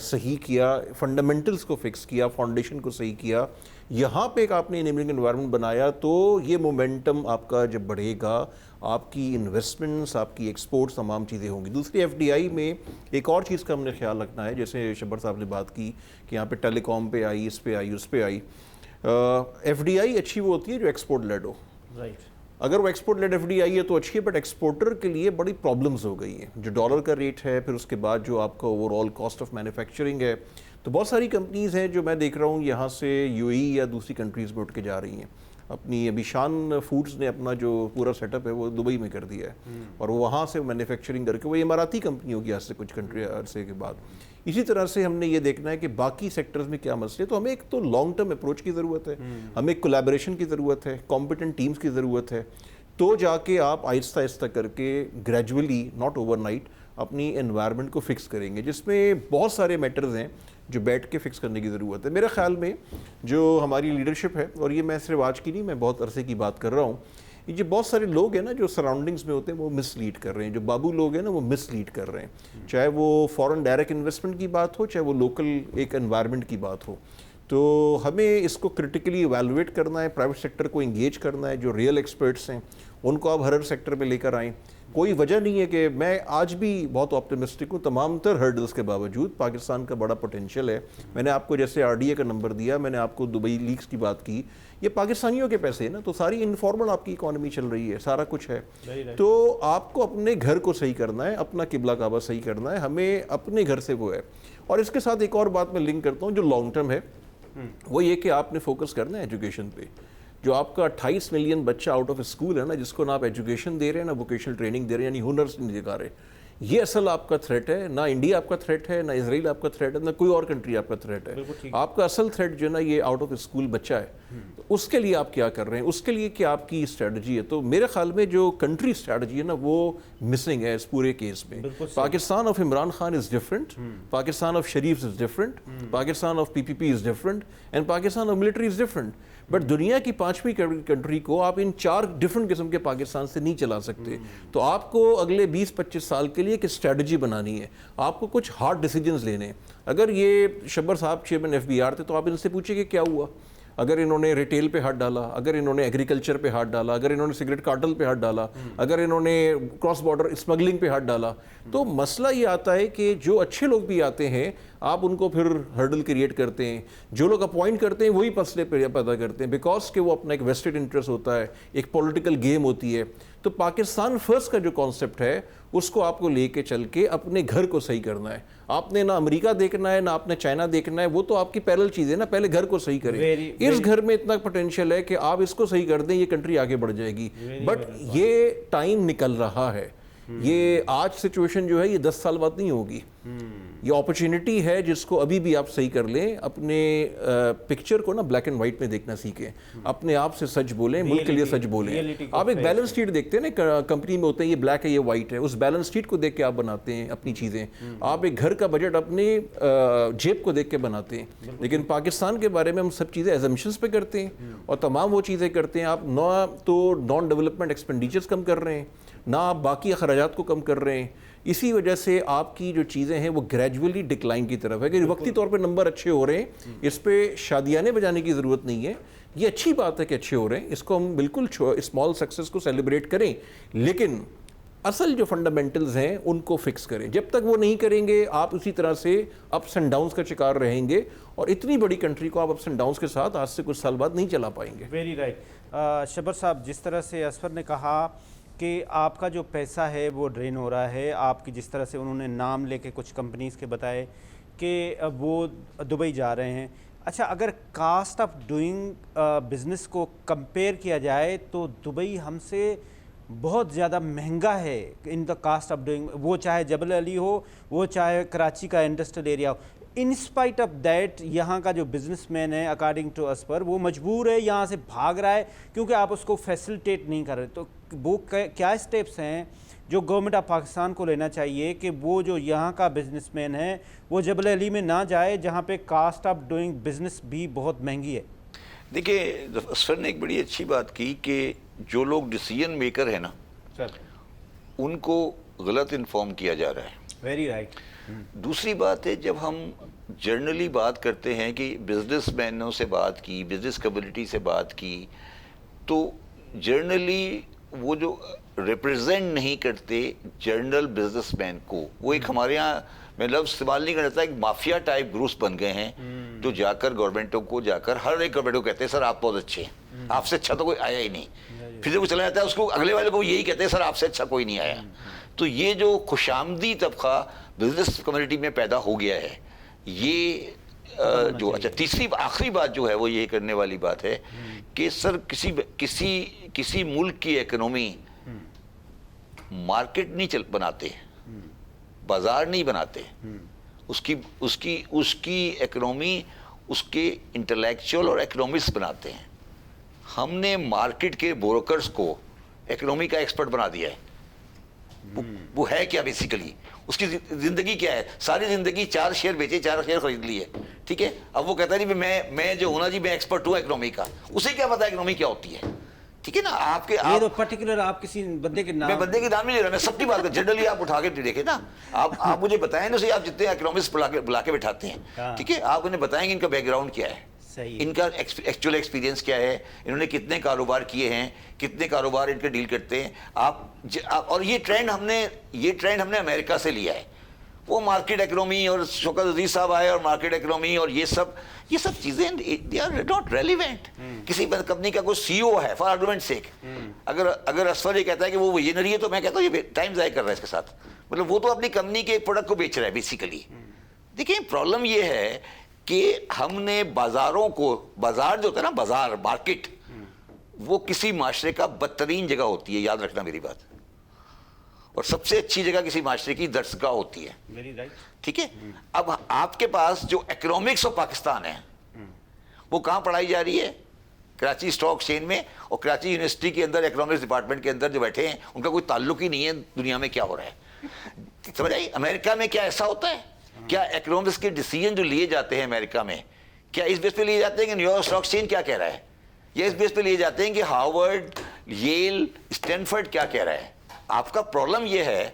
C: صحیح کیا, فنڈامنٹلز کو فکس کیا, فاؤنڈیشن کو صحیح کیا, یہاں پہ ایک آپ نے انیبلنگ انوائرمنٹ بنایا, تو یہ مومنٹم آپ کا جب بڑھے گا, آپ کی انویسٹمنٹس, آپ کی ایکسپورٹس, تمام چیزیں ہوں گی. دوسری FDI میں ایک اور چیز کا ہم نے خیال رکھنا ہے, جیسے شبر صاحب نے بات کی کہ یہاں پہ ٹیلی کام پہ آئی, اس پہ آئی, اس پہ آئی. FDI اچھی وہ ہوتی ہے جو ایکسپورٹ لیڈ ہو. اگر وہ export led F D I ہے تو اچھی ہے، بٹ ایکسپورٹر کے لیے بڑی پرابلمز ہو گئی ہیں. جو ڈالر کا ریٹ ہے، پھر اس کے بعد جو آپ کا over all cost of manufacturing ہے، تو بہت ساری کمپنیز ہیں جو میں دیکھ رہا ہوں یہاں سے یو اے ای یا دوسری کنٹریز میں اٹھ کے جا رہی ہیں. اپنی ابھی شان فوڈز نے اپنا جو پورا سیٹ اپ ہے وہ دبئی میں کر دیا ہے، اور وہ وہاں سے مینوفیکچرنگ کر کے وہ اماراتی کمپنی ہوگی آج سے کچھ کنٹری عرصے کے بعد. اسی طرح سے ہم نے یہ دیکھنا ہے کہ باقی سیکٹرز میں کیا مسئلے. تو ہمیں ایک تو لانگ ٹرم اپروچ کی ضرورت ہے، ہمیں ایک کولیبریشن کی ضرورت ہے، کمپیٹنٹ ٹیمز کی ضرورت ہے، تو جا کے آپ آہستہ آہستہ کر کے گریجولی، ناٹ اوور نائٹ، اپنی انوائرمنٹ کو فکس کریں گے، جس میں بہت سارے میٹرز ہیں جو بیٹھ کے فکس کرنے کی ضرورت ہے. میرے خیال میں جو ہماری لیڈرشپ ہے، اور یہ میں صرف آج کی نہیں، میں بہت عرصے کی بات کر رہا ہوں، یہ بہت سارے لوگ ہیں نا جو سراؤنڈنگز میں ہوتے ہیں وہ مس لیڈ کر رہے ہیں. جو بابو لوگ ہیں نا وہ مس لیڈ کر رہے ہیں، چاہے وہ فورن ڈائریکٹ انویسٹمنٹ کی بات ہو، چاہے وہ لوکل ایک انوائرمنٹ کی بات ہو. تو ہمیں اس کو کرٹیکلی ایویلویٹ کرنا ہے، پرائیویٹ سیکٹر کو انگیج کرنا ہے، جو ریئل ایکسپرٹس ہیں ان کو آپ ہر سیکٹر میں لے کر آئیں. کوئی وجہ نہیں ہے کہ میں آج بھی بہت آپٹمسٹک ہوں. تمام تر ہرڈلز کے باوجود پاکستان کا بڑا پوٹینشیل ہے. میں نے آپ کو جیسے آر ڈی اے کا نمبر دیا، میں نے آپ کو دبئی لیگز کی بات کی، یہ پاکستانیوں کے پیسے ہیں نا، تو ساری انفارمل آپ کی اکانومی چل رہی ہے، سارا کچھ ہے. تو آپ کو اپنے گھر کو صحیح کرنا ہے، اپنا قبلہ کعبہ صحیح کرنا ہے، ہمیں اپنے گھر سے وہ ہے. اور اس کے ساتھ ایک اور بات میں لنک کرتا ہوں جو لانگ ٹرم ہے، وہ یہ کہ آپ نے فوکس کرنا ہے ایجوکیشن پہ. جو آپ کا 28 ملین بچہ آؤٹ آف اسکول ہے نا، جس کو نہ آپ ایجوکیشن دے رہے ہیں، نہ ووکیشنل ٹریننگ دے رہے ہیں، یعنی ہنرس نہیں دکھا رہے، یہ اصل آپ کا تھریٹ ہے. نہ انڈیا آپ کا تھریٹ ہے، نہ اسرائیل آپ کا تھریٹ ہے، نہ کوئی اور کنٹری آپ کا تھریٹ ہے. آپ کا اصل تھریٹ جو ہے نا یہ آؤٹ آف اسکول بچہ ہے. اس کے لیے آپ کیا کر رہے ہیں، اس کے لیے کیا آپ کی اسٹریٹجی ہے. تو میرے خیال میں جو کنٹری اسٹریٹجی ہے نا وہ مسنگ ہے اس پورے کیس میں. Pakistan of Imran Khan is different, Pakistan of Sharif is different, Pakistan of P P P is different, and Pakistan of military is different. But دنیا کی 5ویں کنٹری کو آپ ان 4 ڈفرنٹ قسم کے پاکستان سے نہیں چلا سکتے. تو آپ کو اگلے 20-25 سال کے لیے ایک اسٹریٹجی بنانی ہے، آپ کو کچھ ہارڈ ڈیسیجنز لینے ہیں. اگر یہ شبر صاحب چیئرمین ایف بی آر تھے تو آپ ان سے پوچھیں کہ کیا ہوا. اگر انہوں نے ریٹیل پہ ہاتھ ڈالا، اگر انہوں نے ایگریکلچر پہ ہاتھ ڈالا، اگر انہوں نے سگریٹ کارٹل پہ ہاتھ ڈالا، اگر انہوں نے کراس بارڈر اسمگلنگ پہ ہاتھ ڈالا، تو مسئلہ یہ آتا ہے کہ جو اچھے لوگ بھی آتے ہیں آپ ان کو پھر ہرڈل کریٹ کرتے ہیں. جو لوگ اپوائنٹ کرتے ہیں وہی مسئلے پیدا کرتے ہیں، بیکاز کہ وہ اپنا ایک ویسٹڈ انٹرسٹ ہوتا ہے، ایک پولیٹیکل گیم ہوتی ہے. تو پاکستان فرسٹ کا جو کانسیپٹ ہے اس کو آپ کو لے کے چل کے اپنے گھر کو صحیح کرنا ہے. آپ نے نہ امریکہ دیکھنا ہے، نہ آپ نے چائنا دیکھنا ہے، وہ تو آپ کی پیرل چیز ہے نا. پہلے گھر کو صحیح کریں. اس گھر میں اتنا پوٹینشیل ہے کہ آپ اس کو صحیح کر دیں، یہ کنٹری آگے بڑھ جائے گی. بٹ یہ ٹائم نکل رہا ہے. یہ آج سچویشن جو ہے یہ 10 سال بعد نہیں ہوگی. یہ اپرچونٹی ہے جس کو ابھی بھی آپ صحیح کر لیں. اپنے پکچر کو نا بلیک اینڈ وائٹ میں دیکھنا سیکھیں، اپنے آپ سے سچ بولیں، ملک کے لیے سچ بولیں. آپ ایک بیلنس شیٹ دیکھتے ہیں نا کمپنی میں ہوتے ہیں، یہ بلیک ہے یہ وائٹ ہے، اس بیلنس شیٹ کو دیکھ کے آپ بناتے ہیں اپنی چیزیں. آپ ایک گھر کا بجٹ اپنے جیب کو دیکھ کے بناتے ہیں. لیکن پاکستان کے بارے میں ہم سب چیزیں ایزمپشنز پہ کرتے ہیں اور تمام وہ چیزیں کرتے ہیں. آپ نہ تو نان ڈیولپمنٹ ایکسپینڈیچرز کم کر رہے ہیں، نہ آپ باقی اخراجات کو کم کر رہے ہیں. اسی وجہ سے آپ کی جو چیزیں ہیں وہ گریجولی ڈکلائن کی طرف ہے کہ وقتی طور پہ نمبر اچھے ہو رہے ہیں. اس پہ شادیانے بجانے کی ضرورت نہیں ہے. یہ اچھی بات ہے کہ اچھے ہو رہے ہیں، اس کو ہم بالکل اسمال سکسیس کو سیلیبریٹ کریں، لیکن اصل جو فنڈامنٹلز ہیں ان کو فکس کریں. جب تک وہ نہیں کریں گے آپ اسی طرح سے اپس اینڈ ڈاؤنس کا شکار رہیں گے، اور اتنی بڑی کنٹری کو آپ اپس اینڈ ڈاؤنس کے ساتھ آج سے کچھ سال بعد نہیں چلا پائیں گے.
A: Very right. شبر صاحب، جس طرح سے اسفر نے کہا کہ آپ کا جو پیسہ ہے وہ ڈرین ہو رہا ہے، آپ کی جس طرح سے انہوں نے نام لے کے کچھ کمپنیز کے بتائے کہ وہ دبئی جا رہے ہیں. اچھا، اگر کاسٹ آف ڈوئنگ بزنس کو کمپیئر کیا جائے تو دبئی ہم سے بہت زیادہ مہنگا ہے ان دا کاسٹ آف ڈوئنگ، وہ چاہے جبل علی ہو، وہ چاہے کراچی کا industrial area who. In spite of that یہاں کا جو بزنس مین ہے اکارڈنگ ٹو اسپر وہ مجبور ہے یہاں سے بھاگ رہا ہے کیونکہ آپ اس کو فیسلٹیٹ نہیں کر رہے. تو وہ کیا اسٹیپس ہیں جو گورنمنٹ آف پاکستان کو لینا چاہیے کہ وہ جو یہاں کا بزنس مین ہے وہ جبل علی میں نہ جائے جہاں پہ کاسٹ آف ڈوئنگ بزنس بھی بہت مہنگی ہے؟
B: دیکھیں، اسفر نے ایک بڑی اچھی بات کی کہ جو لوگ ڈیسیجن میکر ہیں نا ان کو غلط انفارم کیا جا رہا ہے.
A: Very right.
B: دوسری بات ہے، جب ہم جرنلی بات کرتے ہیں کہ بزنس مینوں سے بات کی، بزنس کمیونٹی سے بات کی، تو جرنلی وہ جو ریپرزینٹ نہیں کرتے جرنل بزنس مین کو، وہ ایک ہمارے یہاں میں لفظ استعمال نہیں کرتا، ایک مافیا ٹائپ گروپس بن گئے ہیں جو جا کر گورنمنٹوں کو جا کر ہر ایک گورنمنٹ کو کہتے ہیں سر آپ بہت اچھے ہیں، آپ سے اچھا تو کوئی آیا ہی نہیں. پھر جب وہ چلا جاتا ہے اس کو اگلے والے کو یہی کہتے ہیں سر آپ سے اچھا کوئی نہیں آیا. تو یہ جو خوش آمدی طبقہ بزنس کمیونٹی میں پیدا ہو گیا ہے, یہ جو اچھا تیسری آخری بات جو ہے وہ یہ کرنے والی بات ہے کہ سر کسی ملک کی اکنومی مارکیٹ نہیں بناتے, بازار نہیں بناتے, اس کی اکنومی اس کے انٹلیکچوئل اور اکنومسٹ بناتے ہیں. ہم نے مارکیٹ کے بروکرز کو اکنومی کا ایکسپرٹ بنا دیا ہے. وہ ہے کیا بیسیکلی, اس کی زندگی کیا ہے, ساری زندگی 4 شیئر بیچے 4 شیئر خرید لیے, ٹھیک ہے. اب وہ کہتا ہے نہیں میں جو ہوں نا جی میں ایکسپرٹ ہوں اکنومی کا, اسے کیا پتا اکنومی کیا ہوتی ہے, ٹھیک ہے نا. آپ
A: پرٹیکولر آپ کسی بندے کے نام,
B: میں بندے کے نام نہیں لے رہا, میں سب کی بات کر, جنرلی آپ اٹھا کے دیکھیں نا, آپ مجھے بتائیں نا, آپ جتنے اکنومسٹ بلا کے بٹھاتے ہیں, ٹھیک ہے, آپ انہیں بتائیں گے ان کا بیک گراؤنڈ کیا ہے, ان کا ایکچوئل ایکسپیرینس کیا ہے, انہوں نے کتنے کاروبار کیے ہیں, کتنے کاروبار ان کے ڈیل کرتے ہیں آپ. اور یہ ٹرینڈ ہم نے امریکہ سے لیا ہے. وہ مارکیٹ اکنومی اور شوکت عزیز صاحب آئے اور مارکیٹ اکنومی اور یہ سب چیزیں they are not relevant. کسی کمپنی کا کوئی سی او ہے فار آرگومنٹ سیک, اگر اسفر یہ کہتا ہے کہ وہ ویژنری ہے تو میں کہتا ہوں یہ ٹائم ضائع کر رہا ہے اس کے ساتھ, مطلب وہ تو اپنی کمپنی کے پروڈکٹ کو بیچ رہا ہے بیسیکلی. دیکھیں پرابلم یہ ہے کہ ہم نے بازاروں کو, بازار جو ہوتا ہے نا بازار مارکیٹ, وہ کسی معاشرے کا بدترین جگہ ہوتی ہے, یاد رکھنا میری بات, اور سب سے اچھی جگہ کسی معاشرے کی درسگاہ ہوتی ہے, ٹھیک ہے. اب آپ کے پاس جو اکنامکس آف پاکستان ہے وہ کہاں پڑھائی جا رہی ہے, کراچی اسٹاک چین میں, اور کراچی یونیورسٹی کے اندر اکنامکس ڈپارٹمنٹ کے اندر جو بیٹھے ہیں ان کا کوئی تعلق ہی نہیں ہے دنیا میں کیا ہو رہا ہے. سمجھ آئی, امریکہ میں کیا ایسا ہوتا ہے, کیا اکنامکس کے ڈیسیجن جو لیے جاتے ہیں امریکہ میں, کیا اس بیس پہ لیے جاتے ہیں کہ نیو یارک اسٹاک چین کیا کہہ رہا ہے, یا اس بیس پہ لیے جاتے ہیں کہ ہارورڈ, ییل, اسٹینفرڈ کیا کہہ رہا ہے. آپ کا پرابلم یہ ہے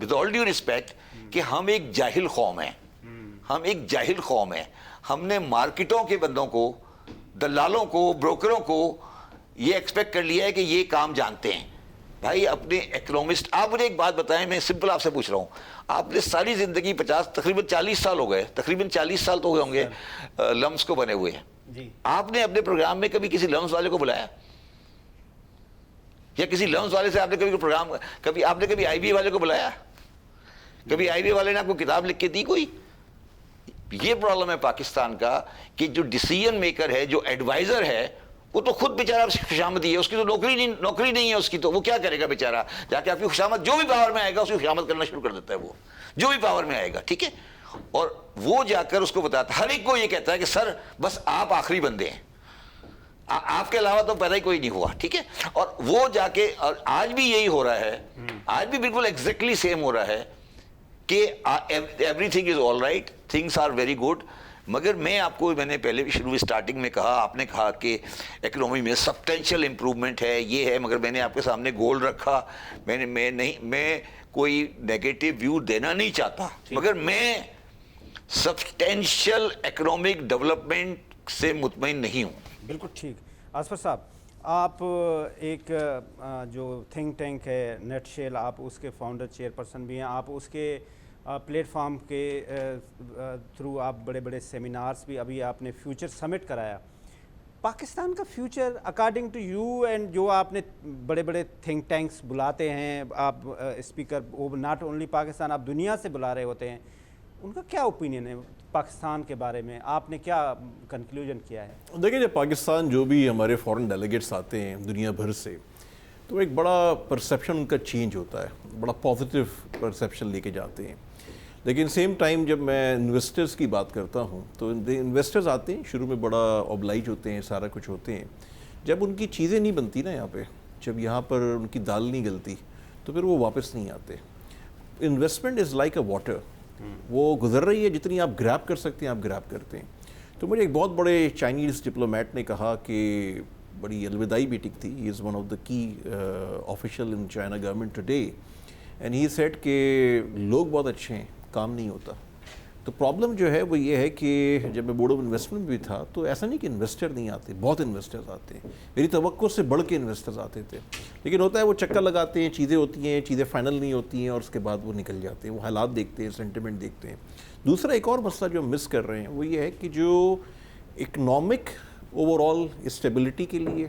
B: ود آل ڈیو ریسپیکٹ کہ ہم ایک جاہل قوم ہیں. ہم نے مارکیٹوں کے بندوں کو, دلالوں کو, بروکروں کو یہ ایکسپیکٹ کر لیا ہے کہ یہ کام جانتے ہیں. بھائی اپنے اکنامسٹ, آپ مجھے ایک بات بتائیں, میں سمپل آپ سے پوچھ رہا ہوں, آپ نے ساری زندگی تقریباً 40 سال ہو گئے, تقریباً 40 سال تو ہوئے ہوں گے لمس کو بنے ہوئے ہیں. آپ نے اپنے پروگرام میں کبھی کسی لمس والے کو بلایا, یا کسی لمس والے سے آپ نے کبھی پروگرام, آپ نے کبھی آئی بی اے والے کو بلایا, کبھی آئی بی اے والے نے آپ کو کتاب لکھ کے دی کوئی. یہ پرابلم ہے پاکستان کا کہ جو ڈیسیژن میکر ہے, جو ایڈوائزر ہے, وہ تو خود بیچارہ خوشامدی ہے, اس کی تو نوکری نہیں ہے اس کی, تو وہ کیا کرے گا بیچارہ, جا کے آپ کی خوشامد جو بھی پاور میں آئے گا اس کی خوشامد کرنا شروع کر دیتا ہے, وہ جو بھی پاور میں آئے گا, ٹھیک ہے. اور وہ جا کر اس کو بتاتا ہے, ہر ایک کو یہ کہتا ہے کہ سر بس آپ آخری بندے ہیں, آپ کے علاوہ تو پیدا ہی کوئی نہیں ہوا, ٹھیک ہے. اور وہ جا کے, اور آج بھی یہی ہو رہا ہے, آج بھی بالکل ایگزیکٹلی سیم ہو رہا ہے کہ everything is all right, things are very good. مگر میں نے پہلے بھی شروع اسٹارٹنگ میں کہا, آپ نے کہا کہ اکنومی میں سبسٹینشیل امپروومنٹ ہے, یہ ہے, مگر میں نے آپ کے سامنے گول رکھا, میں کوئی نیگیٹو ویو دینا نہیں چاہتا, مگر میں سبسٹینشیل اکنامک ڈیولپمنٹ سے مطمئن نہیں ہوں.
A: بالکل ٹھیک. اصفر صاحب, آپ ایک جو تھنک ٹینک ہے نیٹ شیل, آپ اس کے فاؤنڈر چیئر پرسن بھی ہیں, آپ اس کے پلیٹ فارم کے تھرو آپ بڑے بڑے سیمینارز بھی, ابھی آپ نے فیوچر سمٹ کرایا. پاکستان کا future according to you, and جو آپ نے بڑے بڑے تھنک ٹینکس بلاتے ہیں آپ اسپیکر, وہ ناٹ اونلی پاکستان, آپ دنیا سے بلا رہے ہوتے ہیں, ان کا کیا اوپینین ہے پاکستان کے بارے میں, آپ نے کیا کنکلوژن کیا ہے؟
C: دیکھیں جب پاکستان جو بھی ہمارے فورن ڈیلیگیٹس آتے ہیں دنیا بھر سے, تو ایک بڑا پرسیپشن ان کا چینج ہوتا ہے, بڑا پازیٹیو پرسیپشن لے کے جاتے ہیں. لیکن سیم ٹائم جب میں انویسٹرز کی بات کرتا ہوں تو انویسٹرز آتے ہیں, شروع میں بڑا اوبلائج ہوتے ہیں, سارا کچھ ہوتے ہیں. جب ان کی چیزیں نہیں بنتی نا یہاں پہ, جب یہاں پر ان کی دال نہیں گلتی, تو پھر وہ واپس نہیں آتے. Investment is like a water, وہ گزر رہی ہے, جتنی آپ گریب کر سکتے ہیں آپ گریب کرتے ہیں. تو مجھے ایک بہت بڑے چائنیز ڈپلومیٹ نے کہا کہ بڑی الوداعی میٹنگ تھی, ہی از ون آف دا کی official in China government today, and he said کہ لوگ بہت اچھے ہیں, کام نہیں ہوتا. تو پرابلم جو ہے وہ یہ ہے کہ جب میں بورڈ آف انویسٹمنٹ بھی تھا تو ایسا نہیں کہ انویسٹر نہیں آتے, بہت انویسٹرز آتے ہیں, میری توقع سے بڑھ کے انویسٹرز آتے تھے. لیکن ہوتا ہے وہ چکر لگاتے ہیں, چیزیں ہوتی ہیں, چیزیں فائنل نہیں ہوتی ہیں, اور اس کے بعد وہ نکل جاتے ہیں, وہ حالات دیکھتے ہیں, سینٹیمنٹ دیکھتے ہیں. دوسرا ایک اور مسئلہ جو ہم مس کر رہے ہیں وہ یہ ہے کہ جو اکنامک اوور آل اسٹیبلٹی کے لیے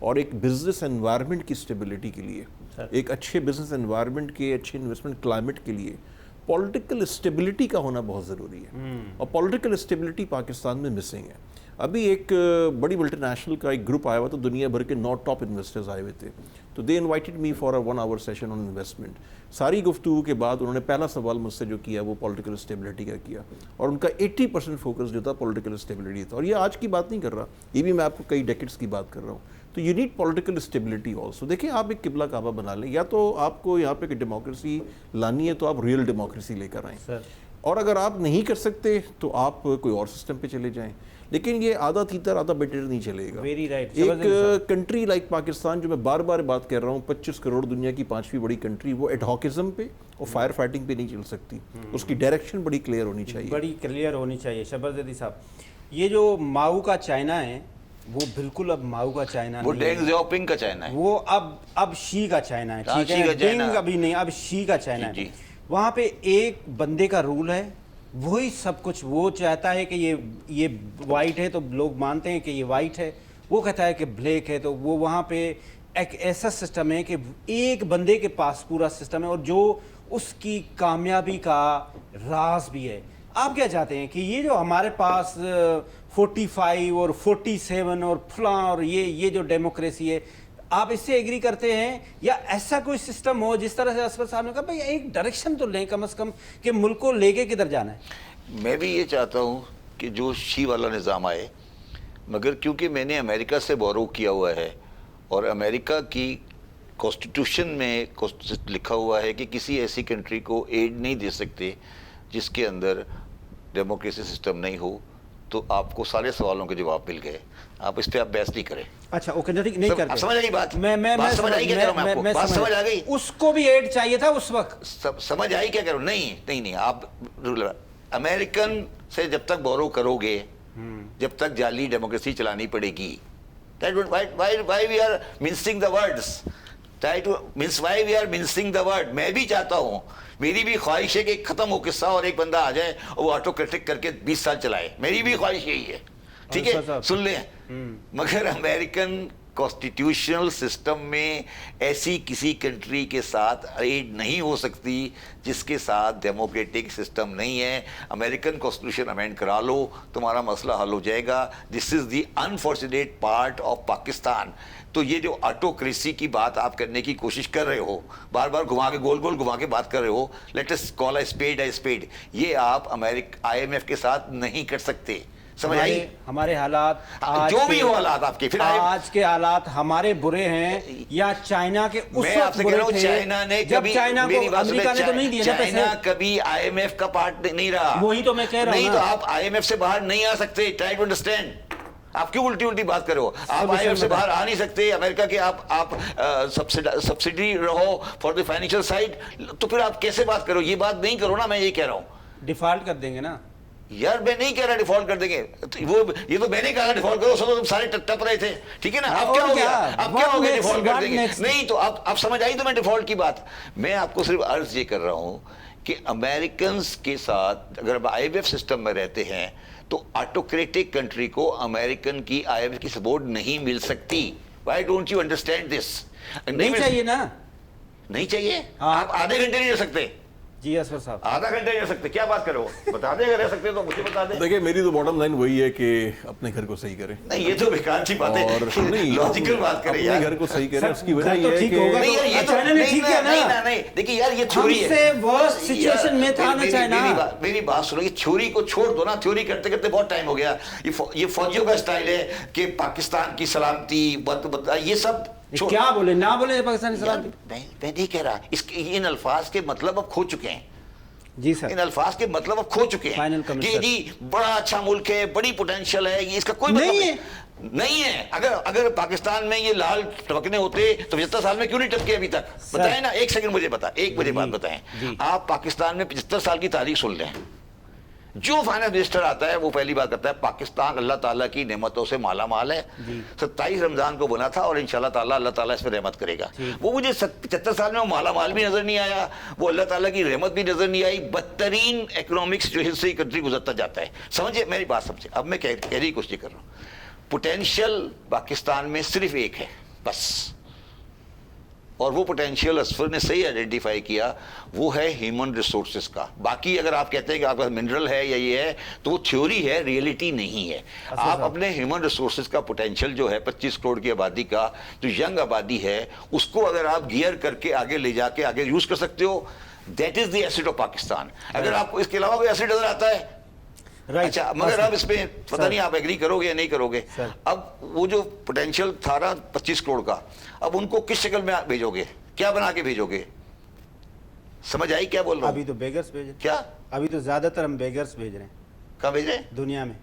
C: اور ایک بزنس انوائرمنٹ کی اسٹیبلٹی کے لیے، ایک اچھے بزنس انوائرمنٹ کے، اچھے انویسٹمنٹ کلائمیٹ کے لیے پولیٹیکل اسٹیبلٹی کا ہونا بہت ضروری ہے، اور پولیٹیکل اسٹیبلٹی پاکستان میں مسنگ ہے۔ ابھی ایک بڑی ملٹی نیشنل کا ایک گروپ آیا ہوا تھا، دنیا بھر کے 9 ٹاپ انویسٹرز آئے ہوئے تھے، تو they invited me for a 1 hour session on investment. ساری گفتگو کے بعد انہوں نے پہلا سوال مجھ سے جو کیا وہ پولیٹیکل اسٹیبلٹی کا کیا، اور ان کا 80% فوکس جو تھا پولیٹیکل اسٹیبلٹی تھا۔ اور یہ آج کی بات نہیں کر رہا، یہ بھی میں آپ کو کئی ڈیکیڈز کی بات کر رہا ہوں۔ تو you need political stability also. دیکھیں آپ ایک قبلہ کعبہ بنا لیں، یا تو آپ کو یہاں پہ ڈیموکریسی لانی ہے تو آپ ریئل ڈیموکریسی لے کر آئیں، اور اگر آپ نہیں کر سکتے تو آپ کوئی اور سسٹم پہ چلے جائیں، لیکن یہ آدھا تیتر آدھا بیٹر نہیں چلے گا۔ ایک کنٹری لائک پاکستان جو میں بار بار بات کر رہا ہوں، 25 کروڑ دنیا کی 5ویں بڑی کنٹری، وہ ایڈہاکزم پہ اور فائر فائٹنگ پہ نہیں چل سکتی، اس کی ڈائریکشن بڑی کلیئر ہونی چاہیے،
A: بڑی کلیئر ہونی چاہیے۔ شہباز زیدی صاحب، یہ جو ماؤ کا چائنا ہے وہ بالکل اب ماؤ کا چائنا نہیں،
B: وہ ڈینگ زیاؤپنگ کا چائنا ہے،
A: وہ اب شی کا چائنا ہے، ٹھیک ہے، ڈینگ ابھی نہیں، اب شی کا چائنا ہے۔ وہاں پہ ایک بندے کا رول ہے، وہی سب کچھ، وہ چاہتا ہے کہ یہ وائٹ ہے تو لوگ مانتے ہیں کہ یہ وائٹ ہے، وہ کہتا ہے کہ بلیک ہے، تو وہ وہاں پہ ایک ایسا سسٹم ہے کہ ایک بندے کے پاس پورا سسٹم ہے، اور جو اس کی کامیابی کا راز بھی ہے۔ آپ کیا چاہتے ہیں کہ یہ جو ہمارے پاس 45 اور 47 اور فلاں اور یہ جو ڈیموکریسی ہے، آپ اس سے ایگری کرتے ہیں، یا ایسا کوئی سسٹم ہو جس طرح سے اسفر صاحب نے کہا بھئی ایک ڈائریکشن تو لیں کم از کم کہ ملک کو لے کے کدھر جانا ہے؟
B: میں بھی یہ چاہتا ہوں کہ جو شی والا نظام آئے، مگر کیونکہ میں نے امریکہ سے بورو کیا ہوا ہے، اور امریکہ کی کانسٹیٹیوشن میں لکھا ہوا ہے کہ کسی ایسی کنٹری کو ایڈ نہیں دے سکتے جس کے اندر ڈیموکریسی سسٹم نہیں ہو، تو آپ کو سارے سوالوں کے جواب مل گئے، آپ اس پہ آپ بحث نہیں کریں۔
A: اچھا اوکے، نہیں کرتے،
B: سمجھ آئی بات؟
A: میں
B: سمجھ آئی کیا کہہ رہا ہوں میں آپ کو؟ بات سمجھ آ گئی؟
A: اس کو بھی ایڈ چاہیے تھا اس وقت،
B: سمجھ آئی کیا کہہ رہا ہوں؟ نہیں، آپ امریکن سے جب تک بورو کرو گے، جب تک جعلی ڈیموکریسی چلانی پڑے گی، why we are mincing the words, why we are mincing the word. میں بھی چاہتا ہوں، میری بھی خواہش ہے کہ ختم ہو قصہ اور ایک بندہ آ جائے اور وہ آٹو کریٹک کر کے 20 سال چلائے، میری بھی خواہش یہی ہے، ٹھیک ہے، سن لیں۔ مگر امریکن کانسٹیٹیوشنل سسٹم میں ایسی کسی کنٹری کے ساتھ ایڈ نہیں ہو سکتی جس کے ساتھ ڈیموکریٹک سسٹم نہیں ہے۔ امریکن کانسٹیٹیوشن امینڈ کرا لو، تمہارا مسئلہ حل ہو جائے گا۔ This is the unfortunate part of Pakistan. تو یہ جو آٹوکریسی کی بات آپ کرنے کی کوشش کر رہے ہو، بار بار گھما کے گول گول گھما کے بات کر رہے ہو، let us call a spade a spade, یہ آپ IMF کے ساتھ نہیں کر سکتے۔ سمجھ آئی؟
A: ہمارے حالات
B: جو بھی ہو حالات آپ کے، پھر
A: آج کے حالات ہمارے برے ہیں یا چائنا کے اس وقت برے تھے؟
B: چائنا نے کبھی،
A: چائنا کو امریکہ نے تو نہیں دیا نا پیسے،
B: چائنا کبھی IMF کا پارٹ نہیں رہا۔
A: وہی تو میں کہہ رہا ہوں،
B: نہیں تو آپ IMF سے باہر نہیں آ سکتے، ٹرائی ٹو انڈرسٹینڈ۔ آپ کیوں الٹی بات کرو؟ آپ IMF سے باہر آ نہیں سکتے، امریکہ کے آپ سبسڈی رہو فار دی فائنینشیل سائڈ، تو پھر آپ کیسے بات کرو؟ یہ بات نہیں کرو نا، میں یہ کہہ رہا ہوں۔
A: ڈیفالٹ کر دیں گے نا
B: یار، میں نہیں کہہ رہا ڈیفالٹ کر دیں گے، یہ تو میں نے کہا ڈیفالٹ کرو، سب تم سارے ٹپ رہے تھے، ٹھیک ہے نا؟ اب کیا ہو گیا؟ اب کیا ہو گیا ڈیفالٹ کر دیں گے؟ نہیں تو اب سمجھ آئی تو میں ڈیفالٹ کی بات؟ میں آپ کو صرف عرض یہ کر رہا ہوں کہ امریکنز کے ساتھ اگر آپ IMF سسٹم میں رہتے ہیں تو آٹوکریٹک کنٹری کو امریکن کی IMF کی سپورٹ نہیں مل سکتی۔ Why don't you understand this؟
A: نہیں چاہیے نا،
B: نہیں چاہیے، آپ آدھے گھنٹے نہیں رہ سکتے۔
A: جی اسفر صاحب،
B: آدھا گھنٹے رہ سکتے، کیا بات کرو؟ بتا دیں اگر رہ سکتے تو مجھے بتا دیں۔
C: دیکھیں میری تو باٹم لائن وہی ہے کہ اپنے گھر کو صحیح کریں۔
B: نہیں یہ تو بیکار کی بات ہے،
C: اور
B: لاجیکل بات کریں یار،
C: اپنے گھر کو صحیح کریں۔ اس کی وجہ یہ ہے کہ
B: نہیں دیکھیے یار، یہ تھیوری ہے، میری بات سنو، یہ تھیوری کو چھوڑ دو نا، تھیوری کرتے کرتے بہت ٹائم ہو گیا۔ یہ فوجیوں کا اسٹائل ہے کہ پاکستان کی سلامتی، یہ سب
A: کیا بولے نہ بولے پاکستانی سلامتی،
B: میں نہیں کہہ رہا، ان الفاظ کے مطلب اب کھو چکے ہیں۔
A: جی سر،
B: ان الفاظ کے مطلب اب کھو چکے ہیں کہ جی بڑا اچھا ملک ہے، بڑی پوٹینشیل ہے، اس کا کوئی مطلب نہیں ہے۔ اگر پاکستان میں یہ لال ٹپکنے ہوتے تو 75 سال میں کیوں نہیں ٹپکے ابھی تک؟ بتائیں نا، ایک سیکنڈ مجھے بات بتائیں، آپ پاکستان میں 75 سال کی تاریخ سن لیں، جو فائنانس منسٹر آتا ہے وہ پہلی بات کرتا ہے پاکستان اللہ تعالیٰ کی نعمتوں سے مالا مال ہے، 27 رمضان کو بنا تھا اور انشاءاللہ تعالیٰ اللہ تعالیٰ اس میں رحمت کرے گا۔ وہ مجھے 75 سال میں وہ مالا مال بھی نظر نہیں آیا، وہ اللہ تعالیٰ کی رحمت بھی نظر نہیں آئی، بدترین اکنامکس جو ہے کنٹری گزرتا جاتا ہے۔ سمجھے میری بات؟ سمجھے؟ اب میں کہہ رہی کوشش کر رہا ہوں، پوٹینشیل پاکستان میں صرف ایک ہے، بس. اور وہ پوٹینشیل اسفر نے صحیح آئیڈینٹیفائی کیا, وہ ہے ہیومن ریسورسز کا. باقی اگر آپ کہتے ہیں کہ آپ کا منرل ہے یا یہ ہے تو وہ تھیوری ہے, ریئلٹی نہیں ہے. آپ اپنے ہیومن ریسورسز کا پوٹینشیل جو ہے 25 کروڑ کی آبادی کا, جو ینگ آبادی ہے, اس کو اگر آپ گیئر کر کے آگے لے جا کے آگے یوز کر سکتے ہو, that is the asset of Pakistan. اگر آپ کو اس کے علاوہ کوئی ایسٹ نظر آتا ہے, اچھا, مگر اب اس پہ پتہ نہیں آپ ایگری کرو گے یا نہیں کرو گے. اب وہ جو پوٹینشیل تھا نا 25 کروڑ کا, اب ان کو کس شکل میں بھیجو گے, کیا بنا کے بھیجو گے؟ سمجھ آئی کیا بول رہا ہوں؟
A: ابھی تو بیگرز بھیج رہے ہیں.
B: کیا
A: ابھی تو زیادہ تر ہم بیگرز بھیج رہے ہیں.
B: کہاں بھیج رہے ہیں
A: دنیا میں.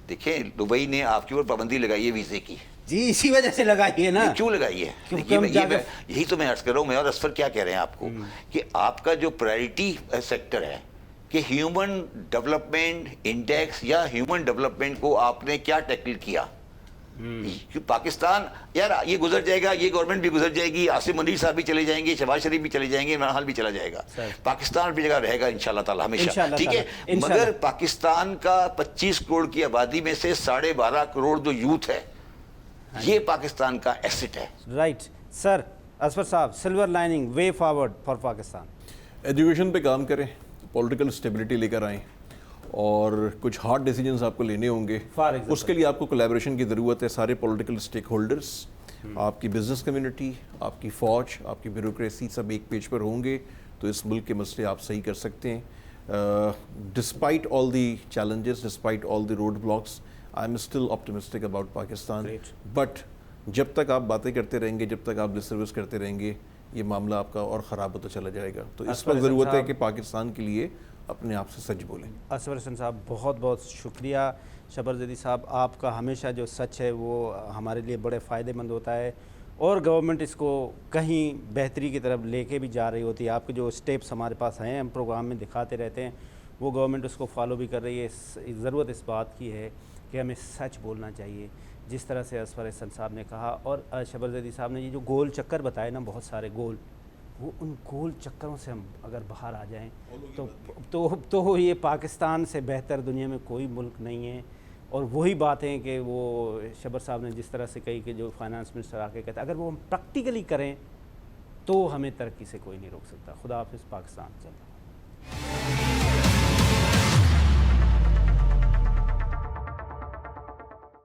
B: دیکھیں, دبئی نے آپ کے اوپر پابندی لگائی ہے ویزے کی.
A: جی اسی وجہ سے لگائی ہے نا.
B: کیوں لگائی ہے؟ یہی تو میں عرض کر رہا ہوں. میں اور اسفر کیا کہہ رہے ہیں آپ کو کہ آپ کا جو پرائرٹی سیکٹر ہے کہ ہیومن ڈیولپمنٹ انڈیکس یا ہیومن ڈیولپمنٹ کو آپ نے کیا ٹیکل کیا. پاکستان یار یہ گزر جائے گا, یہ گورنمنٹ بھی گزر جائے گی, عاصم منیر صاحب بھی چلے جائیں گے, شہباز شریف بھی چلے جائیں گے, عمران خان بھی چلا جائے گا, پاکستان بھی جگہ رہے گا انشاءاللہ تعالی ہمیشہ, ٹھیک ہے. مگر پاکستان کا 25 کروڑ کی آبادی میں سے 12.5 کروڑ جو یوتھ ہے, یہ پاکستان کا ایسٹ ہے.
A: Right sir. اسفر صاحب, silver lining way forward for Pakistan.
C: Education پہ کام کریں, پولیٹیکل اسٹیبلٹی لے کر آئیں, اور کچھ ہارڈ ڈیسیجنز آپ کو لینے ہوں گے. اس کے لیے آپ کو کولیبریشن کی ضرورت ہے. سارے پولیٹیکل اسٹیک ہولڈرز, آپ کی بزنس کمیونٹی, آپ کی فوج, آپ کی بیوروکریسی, سب ایک پیج پر ہوں گے تو اس ملک کے مسئلے آپ صحیح کر سکتے ہیں. Despite all the challenges, despite all the road blocks, I am still optimistic about Pakistan. But جب تک آپ باتیں کرتے رہیں گے, جب تک آپ لپ سروس کرتے رہیں گے, یہ معاملہ آپ کا اور خراب ہوتا چلا جائے گا. تو اس وقت ضرورت ہے کہ پاکستان کے لیے اپنے آپ سے سچ بولیں.
A: اسفر حسن صاحب بہت بہت شکریہ. شبر زیدی صاحب, آپ کا ہمیشہ جو سچ ہے وہ ہمارے لیے بڑے فائدہ مند ہوتا ہے, اور گورنمنٹ اس کو کہیں بہتری کی طرف لے کے بھی جا رہی ہوتی ہے. آپ کے جو سٹیپس ہمارے پاس ہیں, ہم پروگرام میں دکھاتے رہتے ہیں, وہ گورنمنٹ اس کو فالو بھی کر رہی ہے. ضرورت اس بات کی ہے کہ ہمیں سچ بولنا چاہیے, جس طرح سے اسفر حسن صاحب نے کہا. اور شبر زیدی صاحب نے یہ جو گول چکر بتائے نا, بہت سارے گول, وہ ان گول چکروں سے ہم اگر باہر آ جائیں تو یہ پاکستان سے بہتر دنیا میں کوئی ملک نہیں ہے. اور وہی باتیں کہ وہ شبر صاحب نے جس طرح سے کہی کہ جو فائنانس منسٹر آ کے کہتے ہیں, اگر وہ ہم پریکٹیکلی کریں تو ہمیں ترقی سے کوئی نہیں روک سکتا. خدا حافظ. پاکستان چلتا.